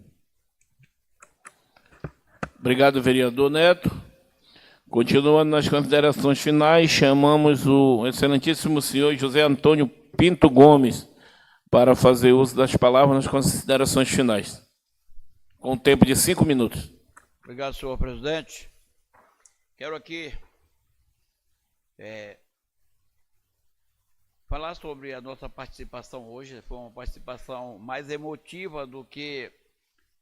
Obrigado, vereador Neto. Continuando nas considerações finais, chamamos o excelentíssimo senhor José Antônio Pinto Gomes para fazer uso das palavras nas considerações finais, com um tempo de 5 minutos. Obrigado, senhor presidente. Quero aqui falar sobre a nossa participação hoje. Foi uma participação mais emotiva do que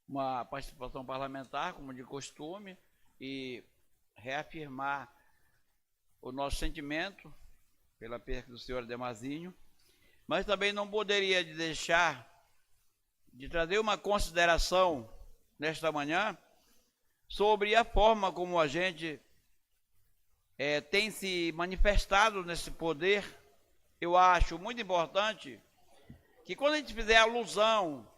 uma participação parlamentar, como de costume, e reafirmar o nosso sentimento pela perda do senhor Ademarzinho, mas também não poderia deixar de trazer uma consideração nesta manhã sobre a forma como a gente tem se manifestado nesse poder. Eu acho muito importante que quando a gente fizer alusão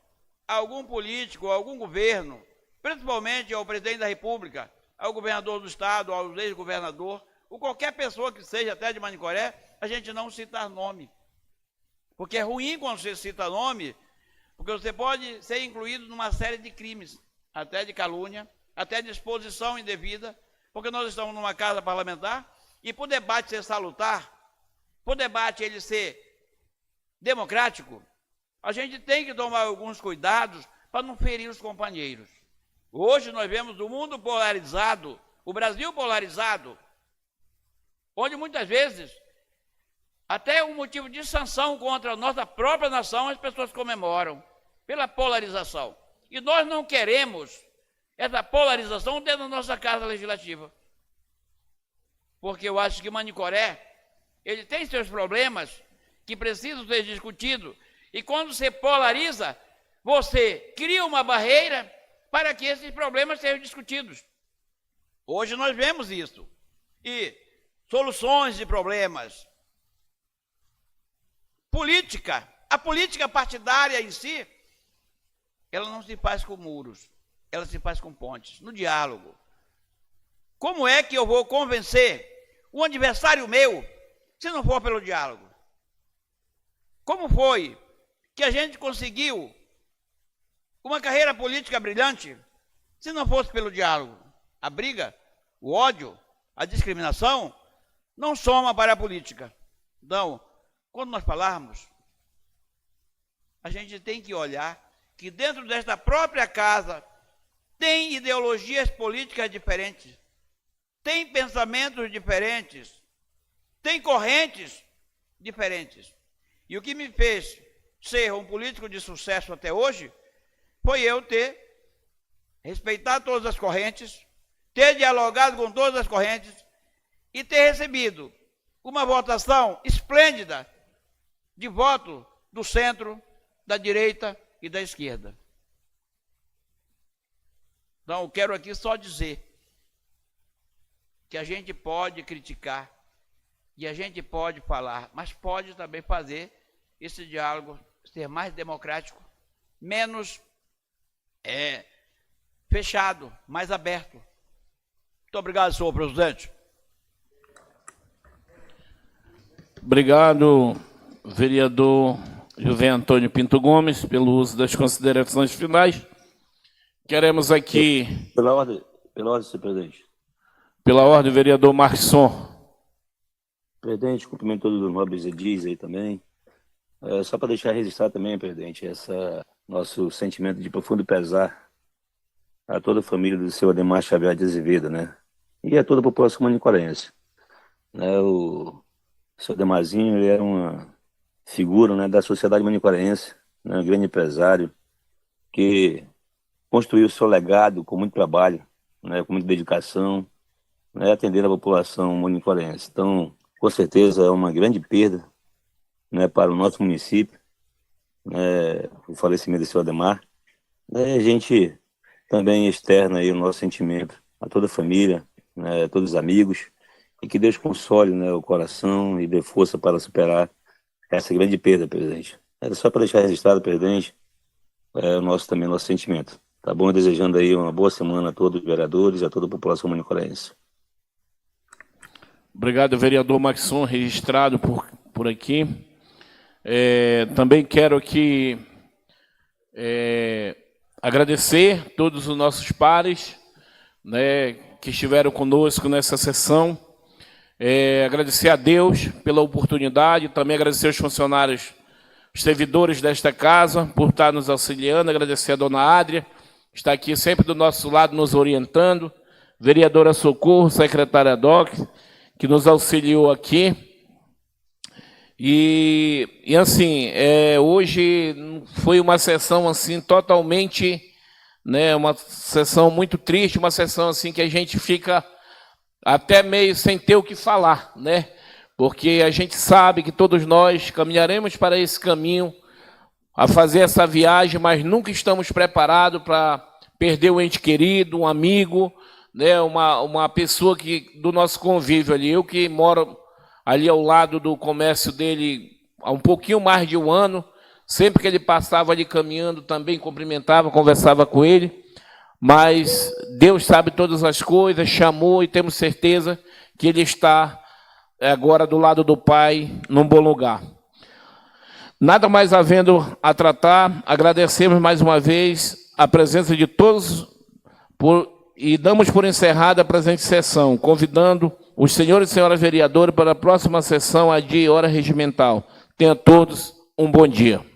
a algum político, a algum governo, principalmente ao presidente da República, ao governador do estado, ao ex-governador, ou qualquer pessoa que seja até de Manicoré, a gente não citar nome. Porque é ruim quando você cita nome, porque você pode ser incluído numa série de crimes, até de calúnia, até de exposição indevida, porque nós estamos numa casa parlamentar, e para o debate ser salutar, para o debate ele ser democrático, a gente tem que tomar alguns cuidados para não ferir os companheiros. Hoje nós vemos o mundo polarizado, o Brasil polarizado, onde muitas vezes até um motivo de sanção contra a nossa própria nação as pessoas comemoram, pela polarização. E nós não queremos essa polarização dentro da nossa casa legislativa. Porque eu acho que Manicoré, ele tem seus problemas que precisam ser discutidos. E quando você polariza, você cria uma barreira para que esses problemas sejam discutidos. Hoje nós vemos isso. E soluções de problemas. Política. A política partidária em si, ela não se faz com muros. Ela se faz com pontes, no diálogo. Como é que eu vou convencer um adversário meu se não for pelo diálogo? Como foi que a gente conseguiu uma carreira política brilhante se não fosse pelo diálogo? A briga, o ódio, a discriminação não soma para a política. Então, quando nós falarmos, a gente tem que olhar que dentro desta própria casa tem ideologias políticas diferentes, tem pensamentos diferentes, tem correntes diferentes. E o que me fez ser um político de sucesso até hoje foi eu ter respeitado todas as correntes, ter dialogado com todas as correntes e ter recebido uma votação esplêndida de voto do centro, da direita e da esquerda. Então, eu quero aqui só dizer que a gente pode criticar e a gente pode falar, mas pode também fazer esse diálogo ser mais democrático, menos fechado, mais aberto. Muito obrigado, senhor presidente. Obrigado, vereador José Antônio Pinto Gomes, pelo uso das considerações finais. Queremos aqui... Pela ordem, senhor presidente. Pela ordem, vereador Marcson. Presidente, cumprimento todos os nobres edis aí também. Só para deixar registrado também, presidente, nosso sentimento de profundo pesar a toda a família do senhor Ademar Xavier de Azevedo, né? E a toda a população manicorense. Né? O senhor Ademarzinho, ele era uma figura, né, da sociedade manicorense, né, um grande empresário, que construiu o seu legado com muito trabalho, né, com muita dedicação, né, atendendo a população manicorense. Então, com certeza, é uma grande perda, né, para o nosso município, né, o falecimento do senhor Ademar. A gente também externa aí o nosso sentimento a toda a família, né, a todos os amigos, e que Deus console, né, o coração e dê força para superar essa grande perda, presidente. Era só para deixar registrado, presidente, nosso sentimento. Tá bom? Desejando aí uma boa semana a todos os vereadores e a toda a população manicorense. Obrigado, vereador Maxson, registrado por aqui. Também quero aqui agradecer todos os nossos pares, né, que estiveram conosco nessa sessão. Agradecer a Deus pela oportunidade, também agradecer aos funcionários, os servidores desta casa, por estar nos auxiliando, agradecer a dona Adria, que está aqui sempre do nosso lado, nos orientando, vereadora Socorro, secretária Doc, que nos auxiliou aqui. E assim, hoje foi uma sessão assim totalmente, né, uma sessão muito triste, uma sessão assim que a gente fica até meio sem ter o que falar, né? Porque a gente sabe que todos nós caminharemos para esse caminho, a fazer essa viagem, mas nunca estamos preparados para perder um ente querido, um amigo, né? Uma pessoa do nosso convívio ali. Eu que moro ali ao lado do comércio dele há um pouquinho mais de um ano, sempre que ele passava ali caminhando, também cumprimentava, conversava com ele, mas Deus sabe todas as coisas, chamou e temos certeza que ele está agora do lado do Pai, num bom lugar. Nada mais havendo a tratar, agradecemos mais uma vez a presença de todos e damos por encerrada a presente sessão, convidando os senhores e senhoras vereadores para a próxima sessão, a dia e hora regimental. Tenham todos um bom dia.